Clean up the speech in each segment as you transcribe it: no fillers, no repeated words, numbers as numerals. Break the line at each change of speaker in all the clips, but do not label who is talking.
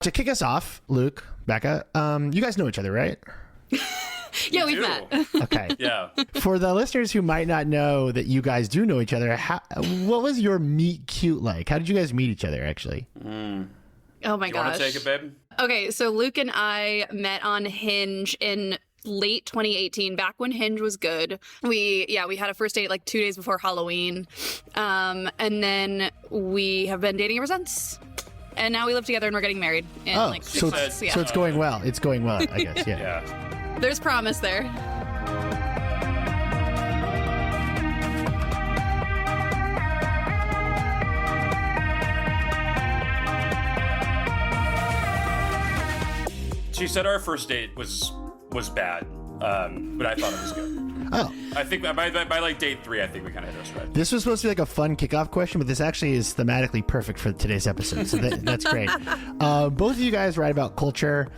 to kick us off, Luke, Becca, you guys know each other, right?
Yeah, we've met.
Okay.
Yeah.
For the listeners who might not know that you guys do know each other, what was your meet cute like? How did you guys meet each other, actually?
Oh my
You
gosh.
want to take it, babe?
Okay, so Luke and I met on Hinge in late 2018, back when Hinge was good. We had a first date like 2 days before Halloween. And then we have been dating ever since. And now we live together and we're getting married in like 6 months. Yeah.
So it's going well. It's going well, I guess. Yeah.
Yeah.
There's promise there.
She said our first date was bad, but I thought it was good.
Oh.
I think by like date 3, I think we kind of hit our stride.
This was supposed to be like a fun kickoff question, but this actually is thematically perfect for today's episode. So that's great. Both of you guys write about culture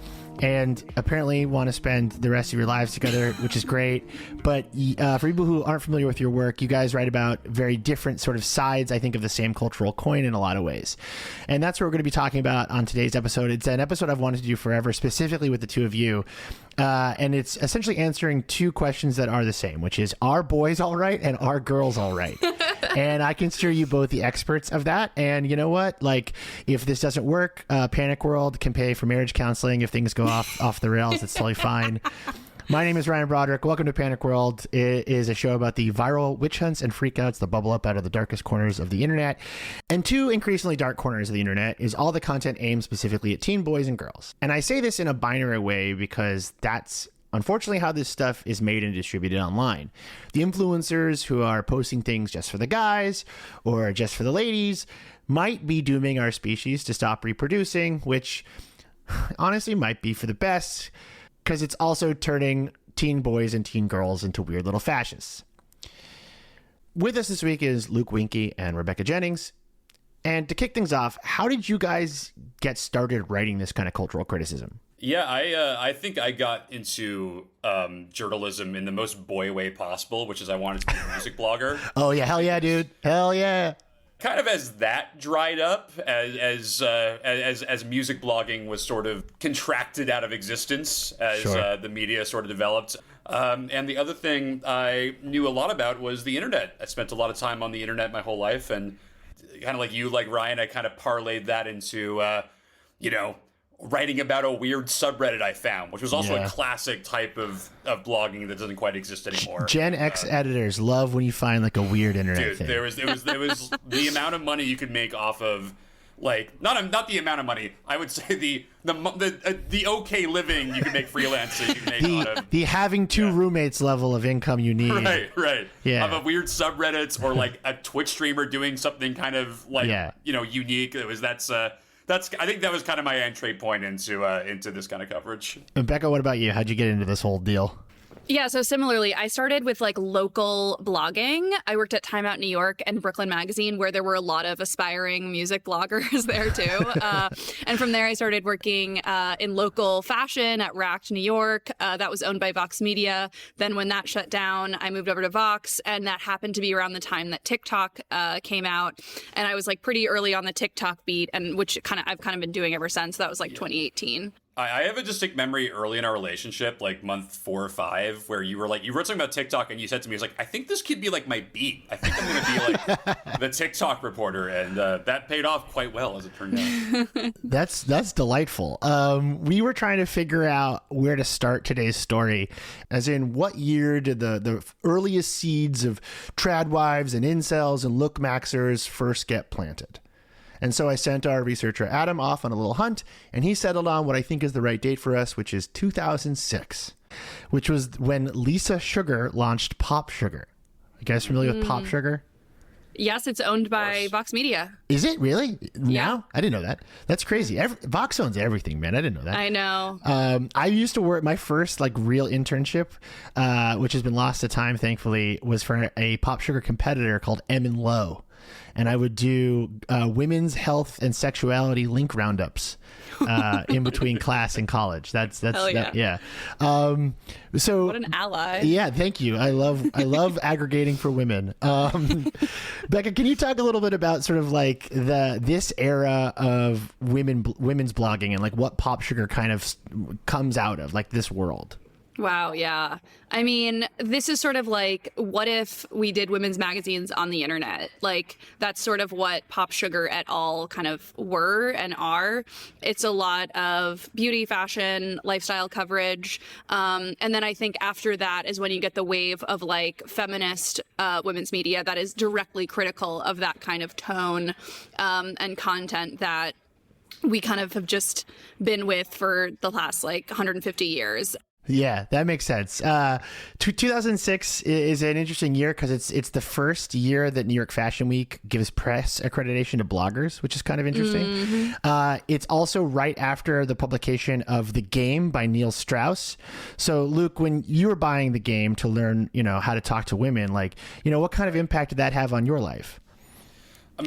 and apparently want to spend the rest of your lives together, which is great. But for people who aren't familiar with your work, you guys write about very different sort of sides, I think, of the same cultural coin in a lot of ways. And that's what we're going to be talking about on today's episode. It's an episode I've wanted to do forever, specifically with the two of you. And it's essentially answering two questions that are the same, which is, are boys all right and are girls all right? And I consider you both the experts of that. And you know what? Like, if this doesn't work, Panic World can pay for marriage counseling. If things go off the rails, it's totally fine. My name is Ryan Broderick. Welcome to Panic World. It is a show about the viral witch hunts and freakouts that bubble up out of the darkest corners of the internet. And two increasingly dark corners of the internet is all the content aimed specifically at teen boys and girls. And I say this in a binary way because that's unfortunately how this stuff is made and distributed online. The influencers who are posting things just for the guys or just for the ladies might be dooming our species to stop reproducing, which honestly might be for the best, because it's also turning teen boys and teen girls into weird little fascists. With us this week is Luke Winkie and Rebecca Jennings. And to kick things off, how did you guys get started writing this kind of cultural criticism?
Yeah, I think I got into journalism in the most boy way possible, which is I wanted to be a music blogger.
Oh yeah, hell yeah, dude, hell yeah.
Kind of as that dried up, as music blogging was sort of contracted out of existence, as
Sure.
The media sort of developed. And the other thing I knew a lot about was the internet. I spent a lot of time on the internet my whole life, and kind of like you, like Ryan, I kind of parlayed that into, writing about a weird subreddit I found, which was also a classic type of blogging that doesn't quite exist anymore.
Gen X editors love when you find like a weird internet thing.
There was the amount of money you could make off of, like, not the amount of money. I would say the okay living you can make freelancing. You can make out of
the having two roommates level of income you need.
Right.
Yeah.
Of a weird subreddits or like a Twitch streamer doing something kind of like unique. I think that was kind of my entry point into this kind of coverage.
And Becca, what about you? How'd you get into this whole deal?
Yeah, so similarly, I started with like local blogging. I worked at Time Out New York and Brooklyn Magazine, where there were a lot of aspiring music bloggers there too. And from there, I started working in local fashion at Racked New York. That was owned by Vox Media. Then when that shut down, I moved over to Vox, and that happened to be around the time that TikTok came out. And I was like pretty early on the TikTok beat, and which I've kind of been doing ever since. That was like 2018.
I have a distinct memory early in our relationship, like month 4 or 5, where you were like, you wrote something about TikTok and you said to me, "I was like, I think this could be like my beat. I think I'm going to be like the TikTok reporter." And that paid off quite well, as it turned out.
That's delightful. We were trying to figure out where to start today's story, as in what year did the earliest seeds of tradwives and incels and look maxers first get planted? And so I sent our researcher Adam off on a little hunt, and he settled on what I think is the right date for us, which is 2006, which was when Lisa Sugar launched Pop Sugar. You guys familiar with Pop Sugar?
Yes, it's owned by Vox Media.
Is it really? Now?
Yeah.
I didn't know that. That's crazy. Vox owns everything, man. I didn't know that.
I know.
I used to work, my first like real internship, which has been lost to time, thankfully, was for a Pop Sugar competitor called M and Low. and I would do women's health and sexuality link roundups in between class and college. That's
Hell yeah.
that, yeah. So
What an ally.
yeah, thank you. I love aggregating for women. Becca, can you talk a little bit about sort of like this era of women's blogging and like what Pop Sugar kind of comes out of, like this world?
Wow, yeah. I mean, this is sort of like, what if we did women's magazines on the internet? Like, that's sort of what Pop Sugar et al. Kind of were and are. It's a lot of beauty, fashion, lifestyle coverage. And then I think after that is when you get the wave of like feminist women's media that is directly critical of that kind of tone and content that we kind of have just been with for the last like 150 years.
Yeah, that makes sense. 2006 is an interesting year because it's the first year that New York Fashion Week gives press accreditation to bloggers, which is kind of interesting. Mm-hmm. It's also right after the publication of The Game by Neil Strauss. So, Luke, when you were buying The Game to learn, how to talk to women, like, what kind of impact did that have on your life?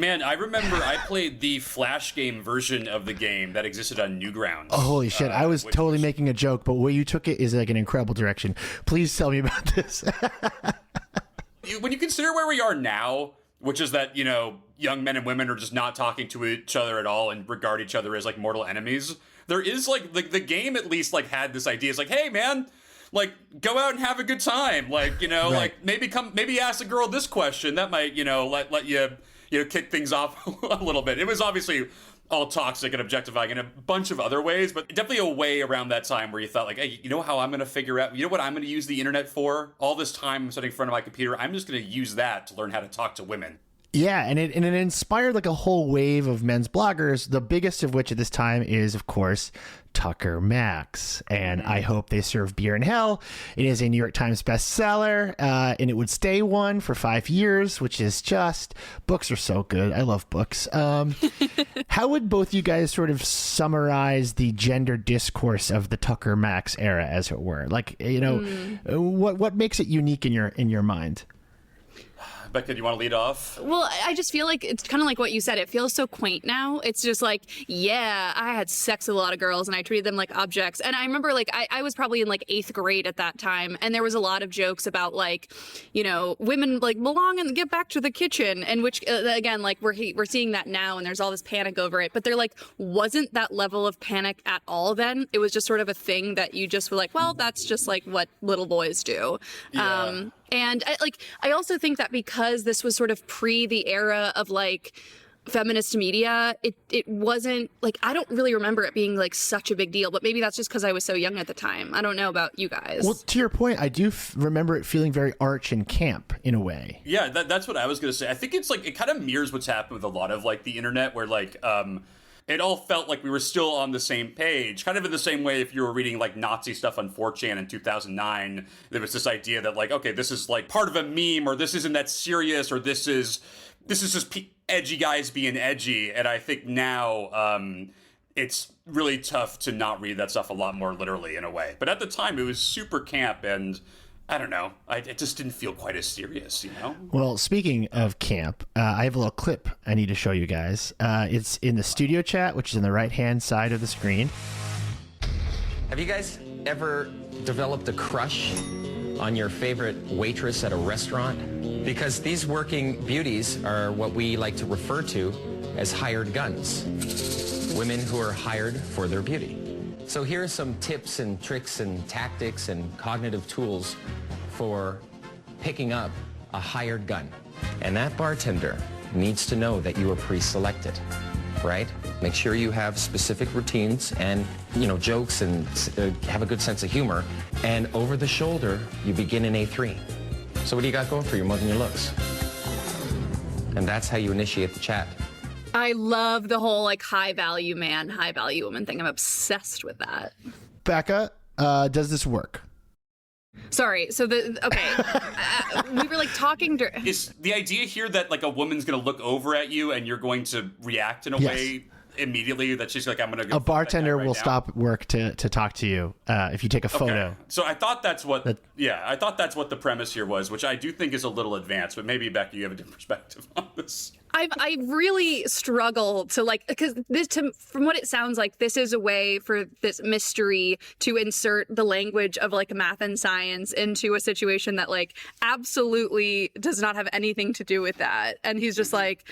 Man, I remember I played the Flash game version of The Game that existed on Newgrounds.
Oh, holy shit. I was totally making a joke, but where you took it is like an incredible direction. Please tell me about this.
When you consider where we are now, which is that, young men and women are just not talking to each other at all and regard each other as like mortal enemies, there is like The Game at least like had this idea. It's like, hey, man, like, go out and have a good time. Like, right. Like maybe ask a girl this question. That might, let you... kick things off a little bit. It was obviously all toxic and objectifying in a bunch of other ways, but definitely a way around that time where you thought like, hey, you know how I'm going to figure out, what I'm going to use the internet for? All this time I'm sitting in front of my computer, I'm just going to use that to learn how to talk to women. Yeah, and it inspired like a whole wave of men's bloggers, the biggest of which at this time is, of course, Tucker Max. And I Hope They Serve Beer in Hell. It is a New York Times bestseller, and it would stay one for 5 years, which is just, books are so good. I love books. How would both you guys sort of summarize the gender discourse of the Tucker Max era, as it were? Like, what makes it unique in your mind? Becca, do you want to lead off?
Well, I just feel like it's kind of like what you said. It feels so quaint now. It's just like, yeah, I had sex with a lot of girls and I treated them like objects. And I remember like I was probably in like 8th grade at that time. And there was a lot of jokes about like, women like belong and get back to the kitchen. And which, again, like we're seeing that now and there's all this panic over it. But there like wasn't that level of panic at all then. It was just sort of a thing that you just were like, well, that's just like what little boys do. Yeah. And I also think that because this was sort of pre the era of like feminist media, it wasn't like, I don't really remember it being like such a big deal, but maybe that's just because I was so young at the time. I don't know about you guys.
Well, to your point, I do remember it feeling very arch and camp in a way.
Yeah, that's what I was going to say. I think it's like, it kind of mirrors what's happened with a lot of like the internet where like, it all felt like we were still on the same page, kind of in the same way if you were reading like Nazi stuff on 4chan in 2009, there was this idea that like, okay, this is like part of a meme, or this isn't that serious, or this is just edgy guys being edgy. And I think now it's really tough to not read that stuff a lot more literally in a way. But at the time it was super camp and I don't know. It just didn't feel quite as serious,
Well, speaking of camp, I have a little clip I need to show you guys. It's in the studio chat, which is on the right-hand side of the screen.
Have you guys ever developed a crush on your favorite waitress at a restaurant? Because these working beauties are what we like to refer to as hired guns. Women who are hired for their beauty. So here are some tips and tricks and tactics and cognitive tools for picking up a hired gun. And that bartender needs to know that you are pre-selected, right? Make sure you have specific routines and, jokes and have a good sense of humor. And over the shoulder, you begin in A3. So what do you got going for you more than your looks? And that's how you initiate the chat.
I love the whole like high value man, high value woman thing. I'm obsessed with that.
Becca, does this work?
Sorry. So we were like talking.
Is the idea here that like a woman's going to look over at you and you're going to react in a way immediately that she's like, I'm going to go.
A bartender will stop work to talk to you if you take a photo.
Okay. So I thought that's what the premise here was, which I do think is a little advanced, but maybe Becky, you have a different perspective on this.
I really struggle to because from what it sounds like, this is a way for this mystery to insert the language of like math and science into a situation that like absolutely does not have anything to do with that. And he's just like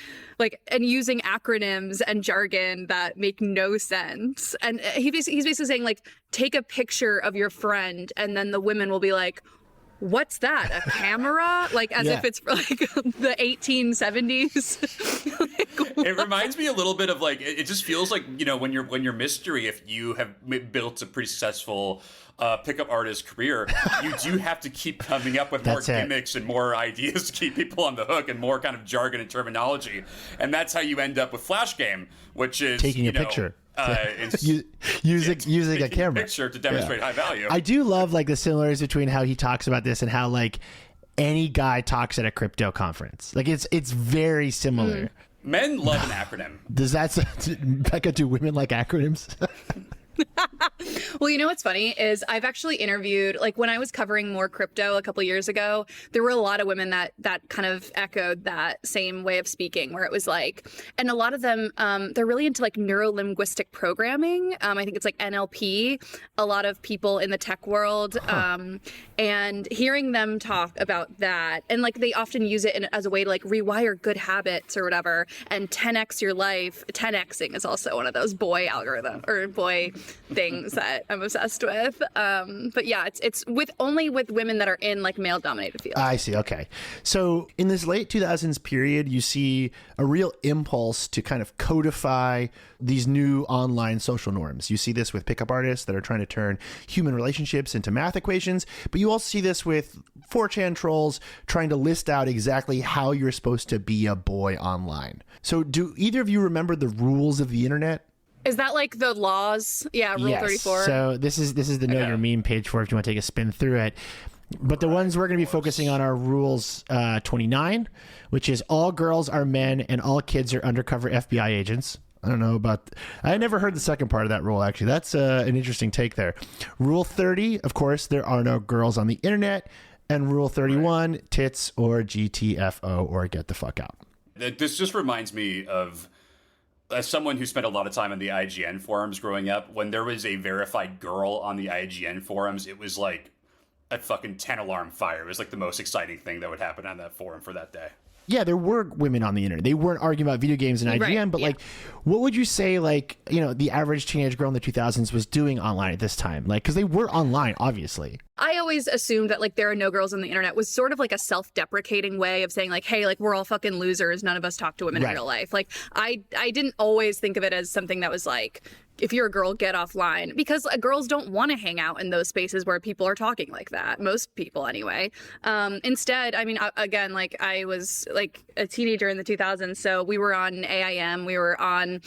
and using acronyms and jargon that make no sense. And he's basically saying like, take a picture of your friend, and then the women will be like, what's that? A camera? Like as if it's like the 1870s.
It reminds me a little bit of like, it just feels like, when you're mystery, if you have built a pretty successful pickup artist career, you do have to keep coming up with more gimmicks and more ideas to keep people on the hook, and more kind of jargon and terminology. And that's how you end up with Flash Game, which is
taking a picture. Using a camera
picture to demonstrate high value.
I do love like the similarities between how he talks about this and how like any guy talks at a crypto conference. Like it's very similar.
Men love an acronym.
Does that, Becca, do women like acronyms?
Well, you know what's funny is I've actually interviewed, like when I was covering more crypto a couple years ago, there were a lot of women that kind of echoed that same way of speaking, where it was like, and a lot of them, they're really into like neuro-linguistic programming. I think it's like NLP, a lot of people in the tech world, and hearing them talk about that, and like they often use it as a way to like rewire good habits or whatever, and 10x your life. 10xing is also one of those boy algorithm or boy things that I'm obsessed with. But yeah, it's only with women that are in like male dominated fields.
I see. Okay. So in this late 2000s period, you see a real impulse to kind of codify these new online social norms. You see this with pickup artists that are trying to turn human relationships into math equations, but you also see this with 4chan trolls trying to list out exactly how you're supposed to be a boy online. So do either of you remember the rules of the internet?
Is that like the laws? Yeah, Rule 34.
So this is the Know Your Meme page for if you want to take a spin through it. But the ones we're going to be focusing on are rules 29, which is all girls are men and all kids are undercover FBI agents. I don't know about... I never heard the second part of that rule, actually. That's an interesting take there. Rule 30, of course, there are no girls on the internet. And Rule 31, tits or GTFO or get the fuck out.
This just reminds me of... As someone who spent a lot of time on the IGN forums growing up, when there was a verified girl on the IGN forums, it was like a fucking 10-alarm fire. It was like the most exciting thing that would happen on that forum for that day.
Yeah, there were women on the internet. They weren't arguing about video games and IGN, but like, what would you say, like, the average teenage girl in the 2000s was doing online at this time? Like, because they were online, obviously.
I always assumed that like there are no girls on the internet was sort of like a self-deprecating way of saying like, hey, like we're all fucking losers. None of us talk to women in real life. Like I didn't always think of it as something that was like, if you're a girl, get offline, because girls don't want to hang out in those spaces where people are talking like that. Most people anyway. Instead, I mean, again, like I was like a teenager in the 2000s. So we were on AIM, we were on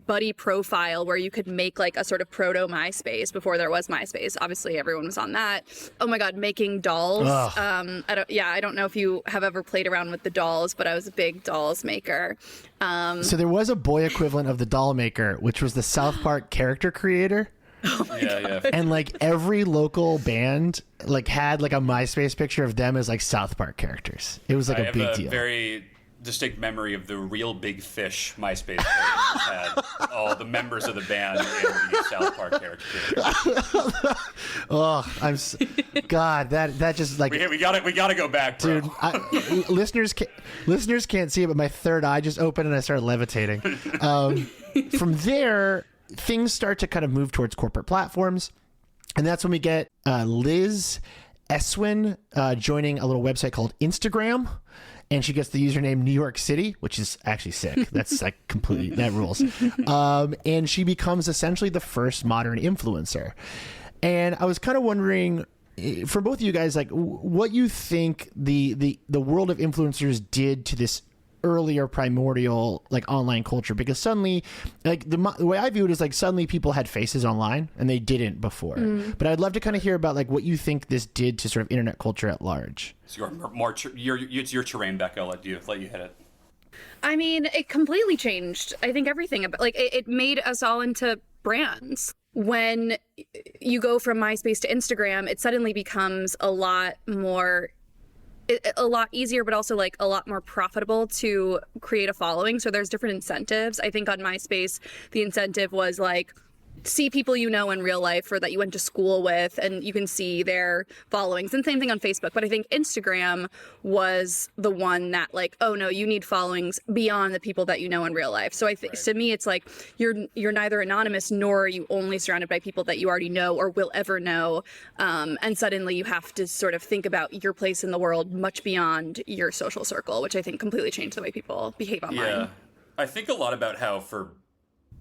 Buddy Profile, where you could make like a sort of proto MySpace before there was MySpace. Obviously everyone was on that. Oh my God, making dolls. I don't know if you have ever played around with the dolls, but I was a big dolls maker.
So there was a boy equivalent of the doll maker, which was the South Park character creator.
Oh my God.
And like every local band like had like a MySpace picture of them as like South Park characters. It was like a big deal.
Very distinct memory of the Real Big Fish MySpace page had all the members of the band and the South Park character.
God, that just like
we gotta go back, bro.
Dude. Listeners can't see it, but my third eye just opened and I started levitating. From there, things start to kind of move towards corporate platforms, and that's when we get Liz Eswin joining a little website called Instagram. And she gets the username New York City, which is actually sick. That's like completely, that rules. And she becomes essentially the first modern influencer. And I was kind of wondering, for both of you guys, like what you think the world of influencers did to this earlier primordial like online culture, because suddenly like the way I view it is like suddenly people had faces online and they didn't before. But I'd love to kind of hear about like what you think this did to sort of internet culture at large.
It's your terrain, Becca. I'll let you hit it.
I mean, it completely changed. I think everything about like it made us all into brands. When you go from MySpace to Instagram, it suddenly becomes a lot more a lot easier, but also like a lot more profitable to create a following. So there's different incentives. I think on MySpace, the incentive was like, see people you know in real life or that you went to school with, and you can see their followings. And same thing on Facebook. But I think Instagram was the one that like, oh no, you need followings beyond the people that you know in real life. So I think to me, it's like you're neither anonymous nor are you only surrounded by people that you already know or will ever know. And suddenly you have to sort of think about your place in the world much beyond your social circle, which I think completely changed the way people behave online.
Yeah, I think a lot about how for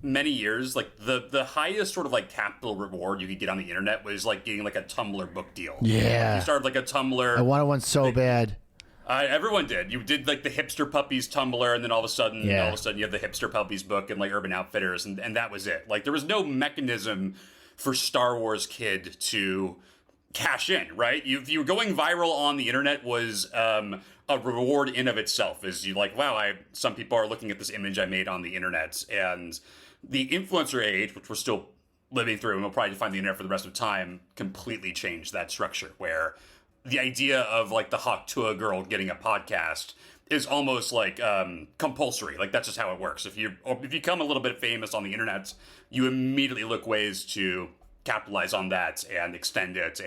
many years, like the highest sort of like capital reward you could get on the internet was like getting like a Tumblr book deal.
Yeah.
You started like a Tumblr.
I wanted one so bad.
Everyone did. You did like the Hipster Puppies Tumblr, and then all of a sudden you have the Hipster Puppies book and like Urban Outfitters, and that was it. Like there was no mechanism for Star Wars Kid to cash in, right? You going viral on the internet was a reward in of itself. Is you like, wow, some people are looking at this image I made on the internet, and the influencer age, which we're still living through and we'll probably find the internet for the rest of time, completely changed that structure, where the idea of like the Hawk Tuah girl getting a podcast is almost like compulsory. Like that's just how it works. If you become a little bit famous on the internet, you immediately look ways to capitalize on that and extend it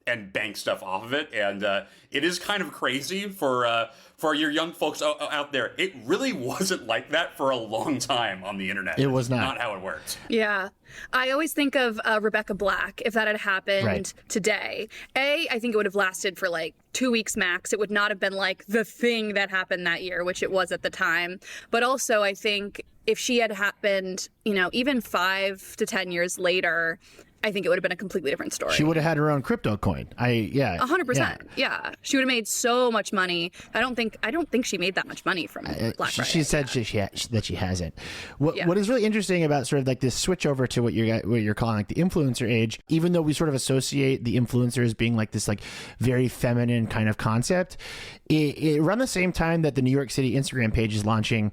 and bank stuff off of it. And it is kind of crazy for your young folks out there. It really wasn't like that for a long time on the internet.
It was not.
Not how it worked.
Yeah. I always think of Rebecca Black. If that had happened today, I think it would have lasted for like 2 weeks max. It would not have been like the thing that happened that year, which it was at the time. But also I think if she had happened, even 5 to 10 years later, I think it would have been a completely different story.
She would have had her own crypto coin.
100%. Yeah. She would have made so much money. I don't think she made that much money from Black Friday.
She said that she hasn't. What is really interesting about sort of like this switch over to what you're calling like the influencer age, even though we sort of associate the influencer as being like this like very feminine kind of concept, it around the same time that the New York City Instagram page is launching,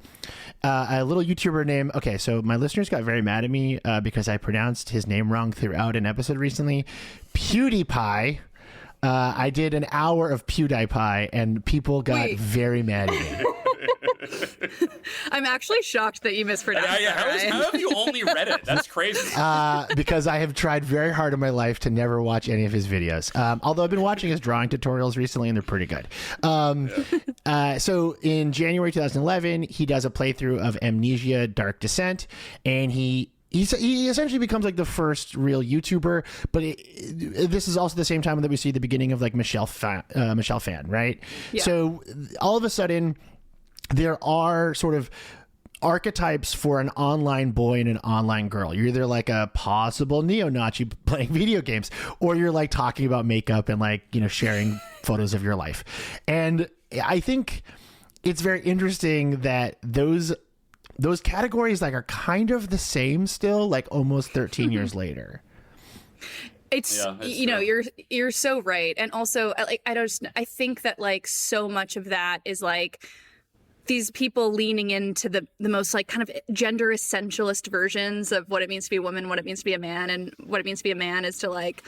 a little YouTuber named, so my listeners got very mad at me because I pronounced his name wrong throughout an episode recently. PewDiePie. I did an hour of PewDiePie and people got very mad at me.
I'm actually shocked that you mispronounced that.
How have you only read it? That's crazy.
Because I have tried very hard in my life to never watch any of his videos. Although I've been watching his drawing tutorials recently and they're pretty good. So in January 2011, he does a playthrough of Amnesia Dark Descent, and he essentially becomes like the first real YouTuber, but this is also the same time that we see the beginning of like Michelle Phan, right? Yeah. So all of a sudden, there are sort of archetypes for an online boy and an online girl. You're either like a possible neo-Nazi playing video games, or you're like talking about makeup and like, sharing photos of your life. And I think it's very interesting that those categories like are kind of the same still, like almost 13 years later.
It's you're so right. And also I think that like so much of that is like these people leaning into the most like kind of gender essentialist versions of what it means to be a woman, what it means to be a man, and what it means to be a man is to like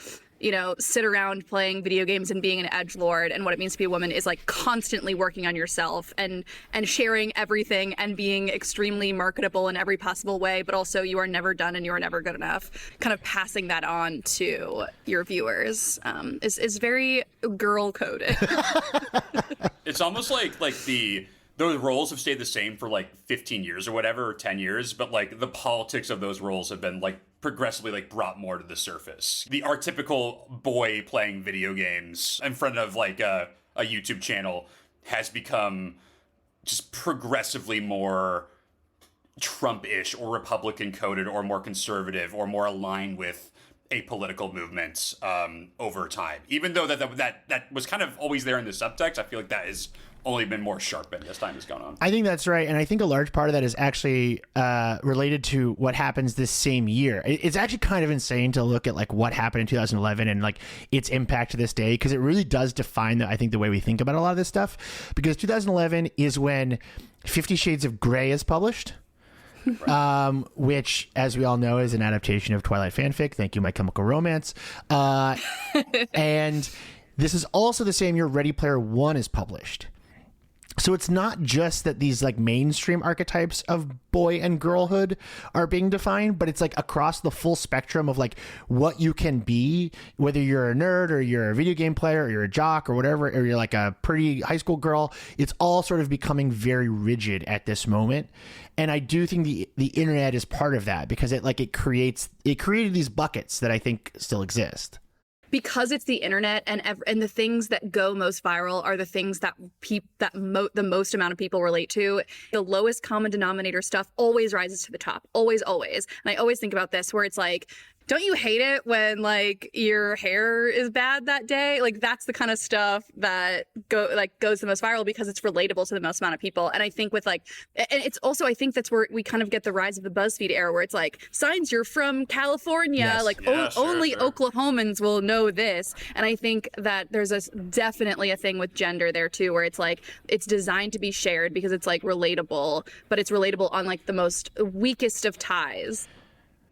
sit around playing video games and being an edgelord, and what it means to be a woman is like constantly working on yourself and sharing everything and being extremely marketable in every possible way, but also you are never done and you are never good enough. Kind of passing that on to your viewers is very girl coded.
It's almost like those roles have stayed the same for like 15 years or whatever, or 10 years, but like the politics of those roles have been like progressively like brought more to the surface. The archetypical boy playing video games in front of like a YouTube channel has become just progressively more Trump-ish or Republican coded or more conservative or more aligned with a political movement over time. Even though that was kind of always there in the subtext, I feel like that is only been more sharpened as time has gone on.
I think that's right. And I think a large part of that is actually related to what happens this same year. It's actually kind of insane to look at like what happened in 2011 and like its impact to this day, because it really does define the way we think about a lot of this stuff. Because 2011 is when 50 Shades of Grey is published. Which, as we all know, is an adaptation of Twilight fanfic. Thank you, My Chemical Romance. And This is also the same year Ready Player One is published. So it's not just that these like mainstream archetypes of boy and girlhood are being defined, but it's like across the full spectrum of like what you can be, whether you're a nerd or you're a video game player or you're a jock or whatever, or you're like a pretty high school girl. It's all sort of becoming very rigid at this moment. And I do think the internet is part of that, because it created these buckets that I think still exist.
Because it's the internet, and the things that go most viral are the things that the most amount of people relate to. The lowest common denominator stuff always rises to the top. Always, always. And I always think about this where it's like, don't you hate it when like your hair is bad that day? Like that's the kind of stuff that goes the most viral because it's relatable to the most amount of people. And I think with like, and it's also, I think that's where we kind of get the rise of the BuzzFeed era, where it's like, signs you're from California,
yes.
like only Oklahomans will know this. And I think that there's definitely a thing with gender there too, where it's like, it's designed to be shared because it's like relatable, but it's relatable on like the most weakest of ties.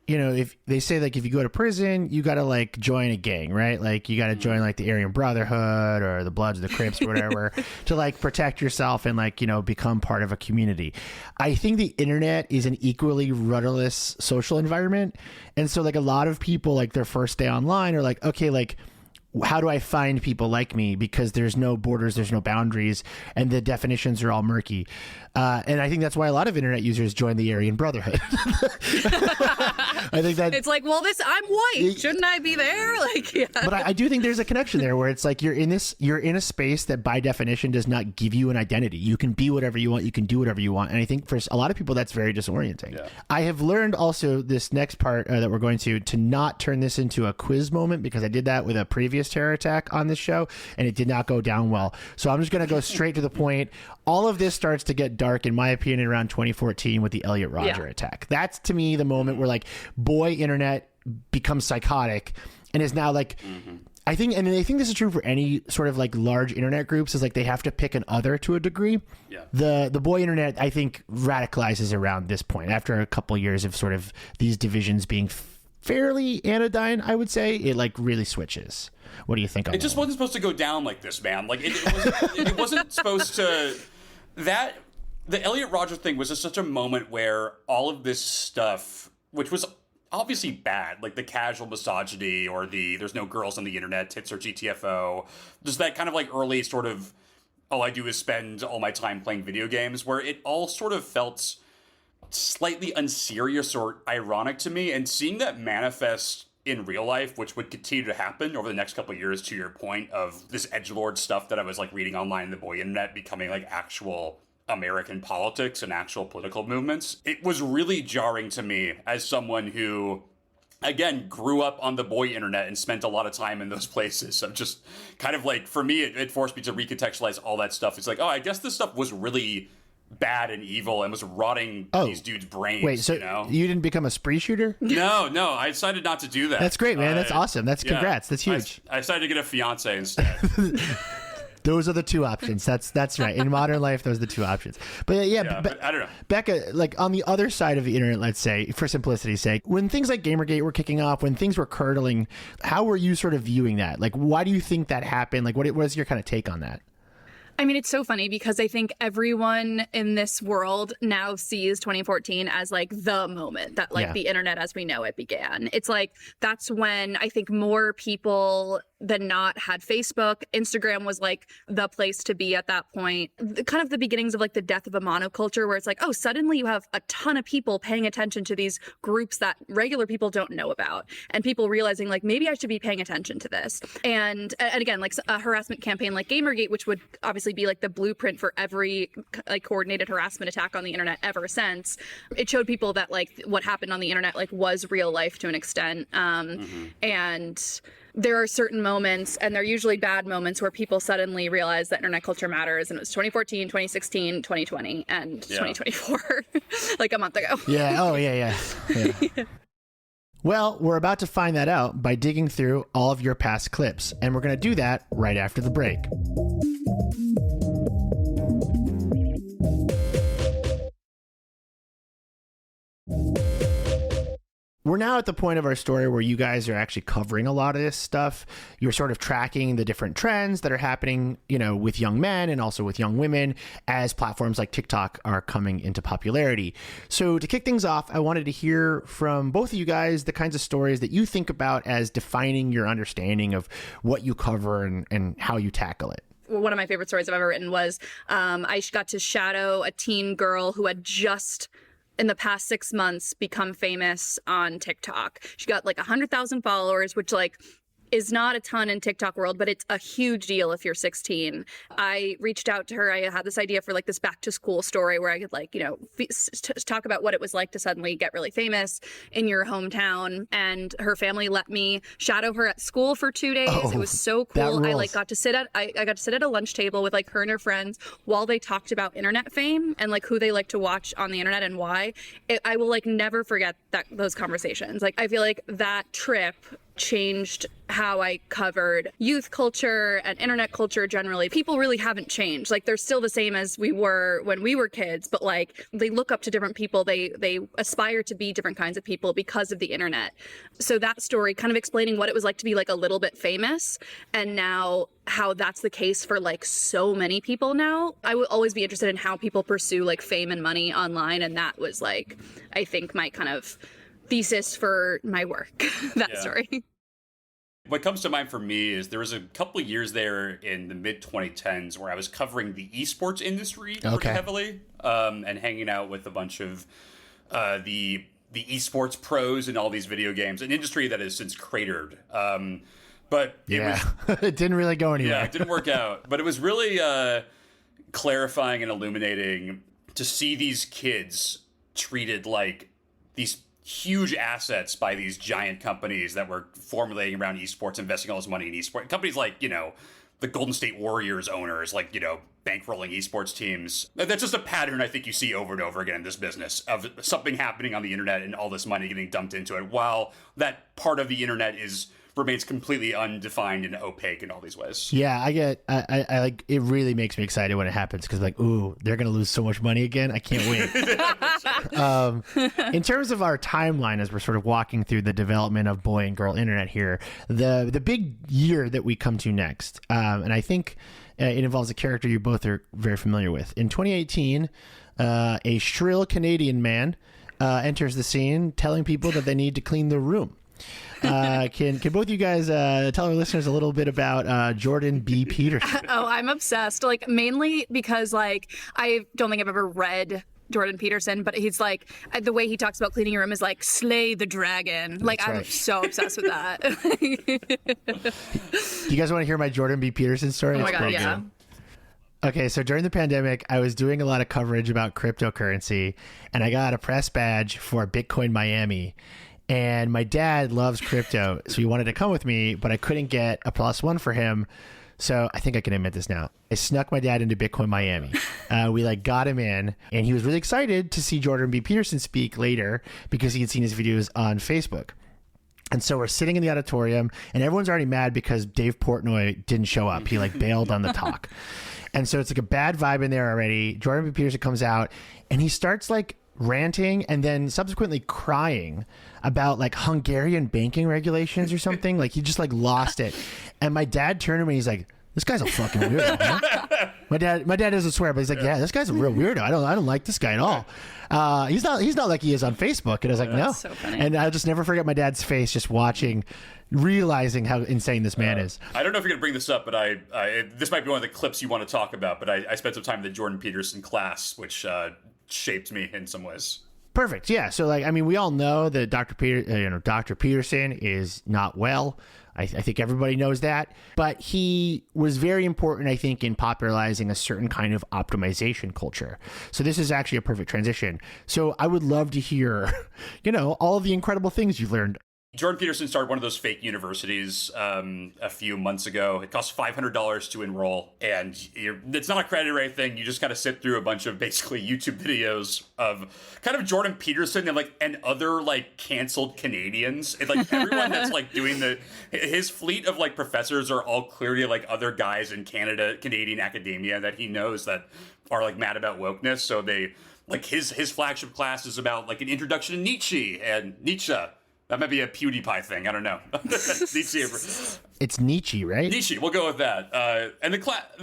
You know, if they say like if you go to prison, you got to like join a gang, right? Like you got to join like the Aryan Brotherhood or the Bloods or the Crips or whatever to like protect yourself and like, you know, become part of a community. I think the internet is an equally rudderless social environment. And so like a lot of people, like their first day online are like, okay, like, how do I find people like me? Because there's no borders, there's no boundaries, and the definitions are all murky. And I think that's why a lot of internet users join the Aryan Brotherhood. I think that
it's like, well, I'm white. Shouldn't I be there? Like, yeah.
But I do think there's a connection there where it's like you're in a space that by definition does not give you an identity. You can be whatever you want. You can do whatever you want. And I think for a lot of people, that's very disorienting. Yeah. I have learned also this next part that we're going to not turn this into a quiz moment, because I did that with a previous terror attack on this show and it did not go down well. So I'm just going to go straight to the point. All of this starts to get dark, in my opinion, around 2014 with the Elliot Rodger attack. That's to me the moment where like boy internet becomes psychotic and is now like, I think this is true for any sort of like large internet groups, is like they have to pick an other to a degree. Yeah. The boy internet, I think, radicalizes around this point after a couple years of sort of these divisions being fairly anodyne. I would say it like really switches. What do you think on
it? Just wasn't supposed to go down like this, man. Like it wasn't supposed to. That the Elliot Rodger thing was just such a moment where all of this stuff, which was obviously bad, like the casual misogyny or the there's no girls on the internet, tits are GTFO, just that kind of like early sort of all I do is spend all my time playing video games, where it all sort of felt slightly unserious or ironic to me. And seeing that manifest in real life, which would continue to happen over the next couple of years, to your point of this edgelord stuff that I was like reading online in the boy internet becoming like actual American politics and actual political movements, it was really jarring to me as someone who, again, grew up on the boy internet and spent a lot of time in those places. So just kind of like, for me, it forced me to recontextualize all that stuff. It's like, oh, I guess this stuff was really bad and evil and was rotting these dudes' brains.
Wait, so you didn't become a spree shooter?
No, I decided not to do that.
That's great, man. That's awesome. That's congrats. That's huge.
I decided to get a fiance instead.
Those are the two options. That's right. In modern life, those are the two options. But but
I don't know.
Becca, like on the other side of the internet, let's say, for simplicity's sake, when things like Gamergate were kicking off, when things were curdling, how were you sort of viewing that? Like, why do you think that happened? Like, what is your kind of take on that?
I mean, it's so funny because I think everyone in this world now sees 2014 as like the moment that like the internet as we know it began. It's like that's when I think more people than not had Facebook. Instagram was like the place to be at that point. Kind of the beginnings of like the death of a monoculture, where it's like, oh, suddenly you have a ton of people paying attention to these groups that regular people don't know about, and people realizing like maybe I should be paying attention to this. And again, like a harassment campaign like Gamergate, which would obviously be like the blueprint for every like coordinated harassment attack on the internet ever since. It showed people that like what happened on the internet like was real life to an extent. And there are certain moments, and they're usually bad moments, where people suddenly realize that internet culture matters. And it was 2014, 2016, 2020, and 2024, like a month ago.
Yeah. Oh, yeah. Well, we're about to find that out by digging through all of your past clips, and we're going to do that right after the break. we're now at the point of our story where you guys are actually covering a lot of this stuff. You're sort of tracking the different trends that are happening, with young men and also with young women as platforms like TikTok are coming into popularity. So to kick things off, I wanted to hear from both of you guys the kinds of stories that you think about as defining your understanding of what you cover and how you tackle it.
One of my favorite stories I've ever written was I got to shadow a teen girl who had just in the past 6 months become famous on TikTok. She got like 100,000 followers, which is not a ton in TikTok world, but it's a huge deal if you're 16. I reached out to her. I had this idea for this back to school story where I could talk about what it was like to suddenly get really famous in your hometown. And her family let me shadow her at school for 2 days. It was so cool. I got to sit at a lunch table with her and her friends while they talked about internet fame and who they like to watch on the internet and why. I will never forget those conversations. I feel like that trip changed how I covered youth culture and internet culture generally. People really haven't changed. They're still the same as we were when we were kids, but they look up to different people. They aspire to be different kinds of people because of the internet. So that story kind of explaining what it was like to be a little bit famous, and now how that's the case for so many people now. I will always be interested in how people pursue fame and money online, and that was I think my kind of thesis for my work. Story.
What comes to mind for me is there was a couple of years there in the mid 2010s where I was covering the esports industry pretty heavily, and hanging out with a bunch of the esports pros in all these video games, an industry that has since cratered. But
it didn't really go anywhere.
Yeah, it didn't work out. But it was really clarifying and illuminating to see these kids treated like these huge assets by these giant companies that were formulating around esports, investing all this money in esports. Companies like, the Golden State Warriors owners, bankrolling esports teams. That's just a pattern I think you see over and over again in this business of something happening on the internet and all this money getting dumped into it, while that part of the internet remains completely undefined and opaque in all these ways.
Yeah, I like it. Really makes me excited when it happens because ooh, they're gonna lose so much money again. I can't wait. In terms of our timeline, as we're sort of walking through the development of boy and girl internet here, the big year that we come to next, and I think it involves a character you both are very familiar with. In 2018, a shrill Canadian man enters the scene, telling people that they need to clean their room. Can both you guys tell our listeners a little bit about Jordan B. Peterson?
Oh, I'm obsessed. Mainly because I don't think I've ever read Jordan Peterson, but he's the way he talks about cleaning your room is slay the dragon. I'm so obsessed with that.
You guys want to hear my Jordan B. Peterson story?
Oh my God, yeah.
Okay, so during the pandemic, I was doing a lot of coverage about cryptocurrency, and I got a press badge for Bitcoin Miami. And my dad loves crypto, so he wanted to come with me, but I couldn't get a +1 for him. So I think I can admit this now. I snuck my dad into Bitcoin Miami. We got him in, and he was really excited to see Jordan B. Peterson speak later because he had seen his videos on Facebook. And so we're sitting in the auditorium, and everyone's already mad because Dave Portnoy didn't show up. He bailed on the talk. And so it's a bad vibe in there already. Jordan B. Peterson comes out, and he starts ranting and then subsequently crying about Hungarian banking regulations or something. He just lost it. And my dad turned to me and he's like, this guy's a fucking weirdo, huh? My dad doesn't swear, but he's like, yeah, this guy's a real weirdo. I don't like this guy at all. He's not like he is on Facebook. And I was like, no.
So funny.
And I'll just never forget my dad's face just watching, realizing how insane this man is.
I don't know if you're going to bring this up, but this might be one of the clips you want to talk about, but I spent some time in the Jordan Peterson class, which shaped me in some ways.
Perfect. Yeah. So we all know that Dr. Peterson is not well. I think everybody knows that, but he was very important, I think, in popularizing a certain kind of optimization culture. So this is actually a perfect transition. So I would love to hear, all of the incredible things you've learned.
Jordan Peterson started one of those fake universities a few months ago. It costs $500 to enroll, and it's not accredited or anything. You just kind of sit through a bunch of basically YouTube videos of kind of Jordan Peterson and other canceled Canadians. And everyone that's doing his fleet of professors are all clearly other guys in Canadian academia that he knows that are mad about wokeness. So they his flagship class is about an introduction to Nietzsche and Nietzsche. That might be a PewDiePie thing. I don't know.
It's Nietzsche, right?
Nietzsche. We'll go with that. And the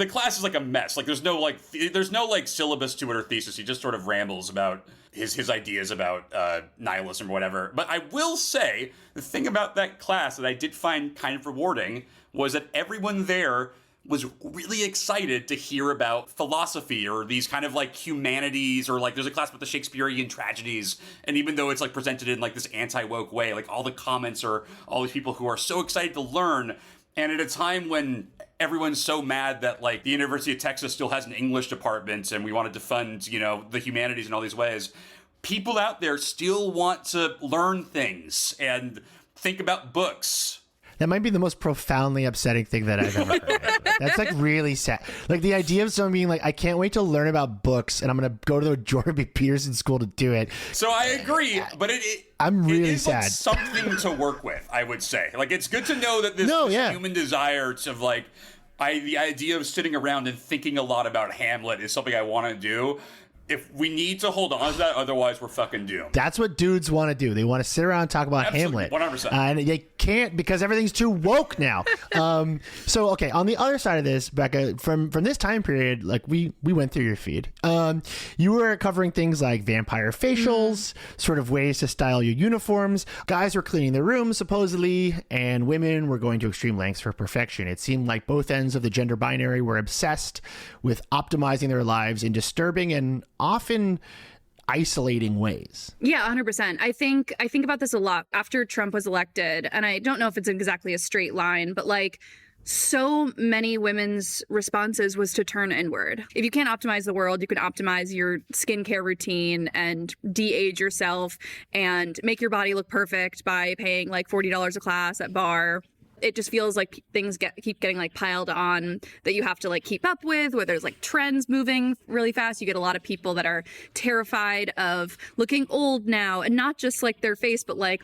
class is like a mess. Like there's no syllabus to it or thesis. He just sort of rambles about his ideas about nihilism or whatever. But I will say the thing about that class that I did find kind of rewarding was that everyone there was really excited to hear about philosophy or these kind of like humanities, or like there's a class about the Shakespearean tragedies. And even though it's like presented in like this anti-woke way, like all the comments are all these people who are so excited to learn. And at a time when everyone's so mad that like the University of Texas still has an English department and we wanted to fund, the humanities in all these ways, people out there still want to learn things and think about books.
That might be the most profoundly upsetting thing that I've ever heard. That's like really sad. Like the idea of someone being like, I can't wait to learn about books and I'm going to go to the Jordan B. Peterson school to do it.
So I agree, but
I'm really
it is
sad.
Like something to work with, I would say. Like it's good to know that this human desire of like, the idea of sitting around and thinking a lot about Hamlet is something I want to do. If we need to hold on to that, otherwise we're fucking doomed.
That's what dudes want to do. They want to sit around and talk about Hamlet.
100%.
And they can't because everything's too woke now. So, okay, on the other side of this, Becca, from this time period, like we went through your feed. You were covering things like vampire facials, sort of ways to style your uniforms. Guys were cleaning their rooms, supposedly, and women were going to extreme lengths for perfection. It seemed like both ends of the gender binary were obsessed with optimizing their lives in disturbing and often isolating ways.
Yeah, 100%. I think about this a lot after Trump was elected, and I don't know if it's exactly a straight line, but like so many women's responses was to turn inward. If you can't optimize the world, you can optimize your skincare routine and de-age yourself and make your body look perfect by paying like $40 a class at bar. It just feels like things keep getting like piled on that you have to like keep up with, where there's like trends moving really fast. You get a lot of people that are terrified of looking old now, and not just like their face, but like,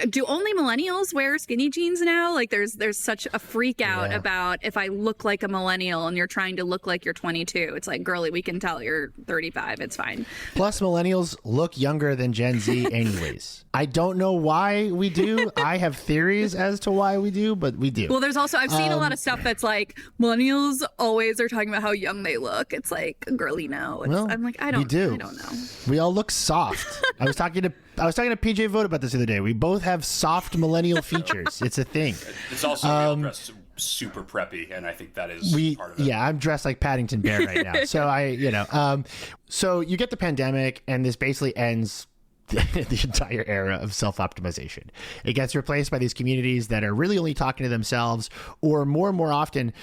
do only millennials wear skinny jeans now? Like there's such a freak out about if I look like a millennial and you're trying to look like you're 22. It's like, girly, we can tell you're 35. It's fine.
Plus, millennials look younger than Gen Z anyways. I don't know why we do. I have theories as to why we do, but we do.
Well, there's also, I've seen a lot of stuff that's like, millennials always are talking about how young they look. It's like, girly, no. I'm like, I don't know.
We all look soft. I was talking to PJ Vogt about this the other day. We both have soft millennial features. It's a thing.
It's also real dressed super preppy, and I think that is part of it.
Yeah, I'm dressed like Paddington Bear right now. So so you get the pandemic, and this basically ends the entire era of self-optimization. It gets replaced by these communities that are really only talking to themselves, or more and more often,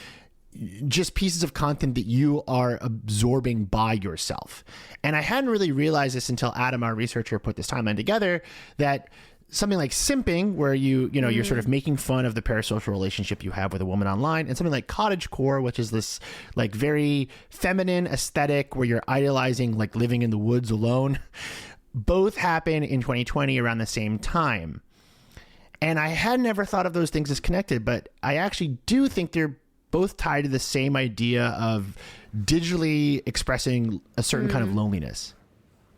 just pieces of content that you are absorbing by yourself. And I hadn't really realized this until Adam, our researcher, put this timeline together, that something like simping, where you're sort of making fun of the parasocial relationship you have with a woman online, and something like cottagecore, which is this like very feminine aesthetic where you're idolizing like living in the woods alone, both happen in 2020 around the same time. And I had never thought of those things as connected, but I actually do think they're both tied to the same idea of digitally expressing a certain kind of loneliness.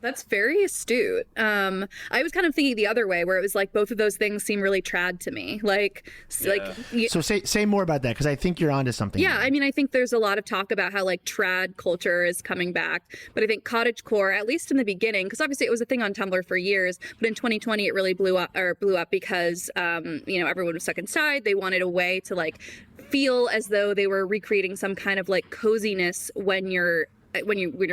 That's very astute. I was kind of thinking the other way, where it was like both of those things seem really trad to me. So
say more about that, because I think you're onto something.
Yeah, I mean, I think there's a lot of talk about how like trad culture is coming back, but I think cottagecore, at least in the beginning, because obviously it was a thing on Tumblr for years, but in 2020 it really blew up because everyone was stuck inside. They wanted a way to like feel as though they were recreating some kind of like coziness when you're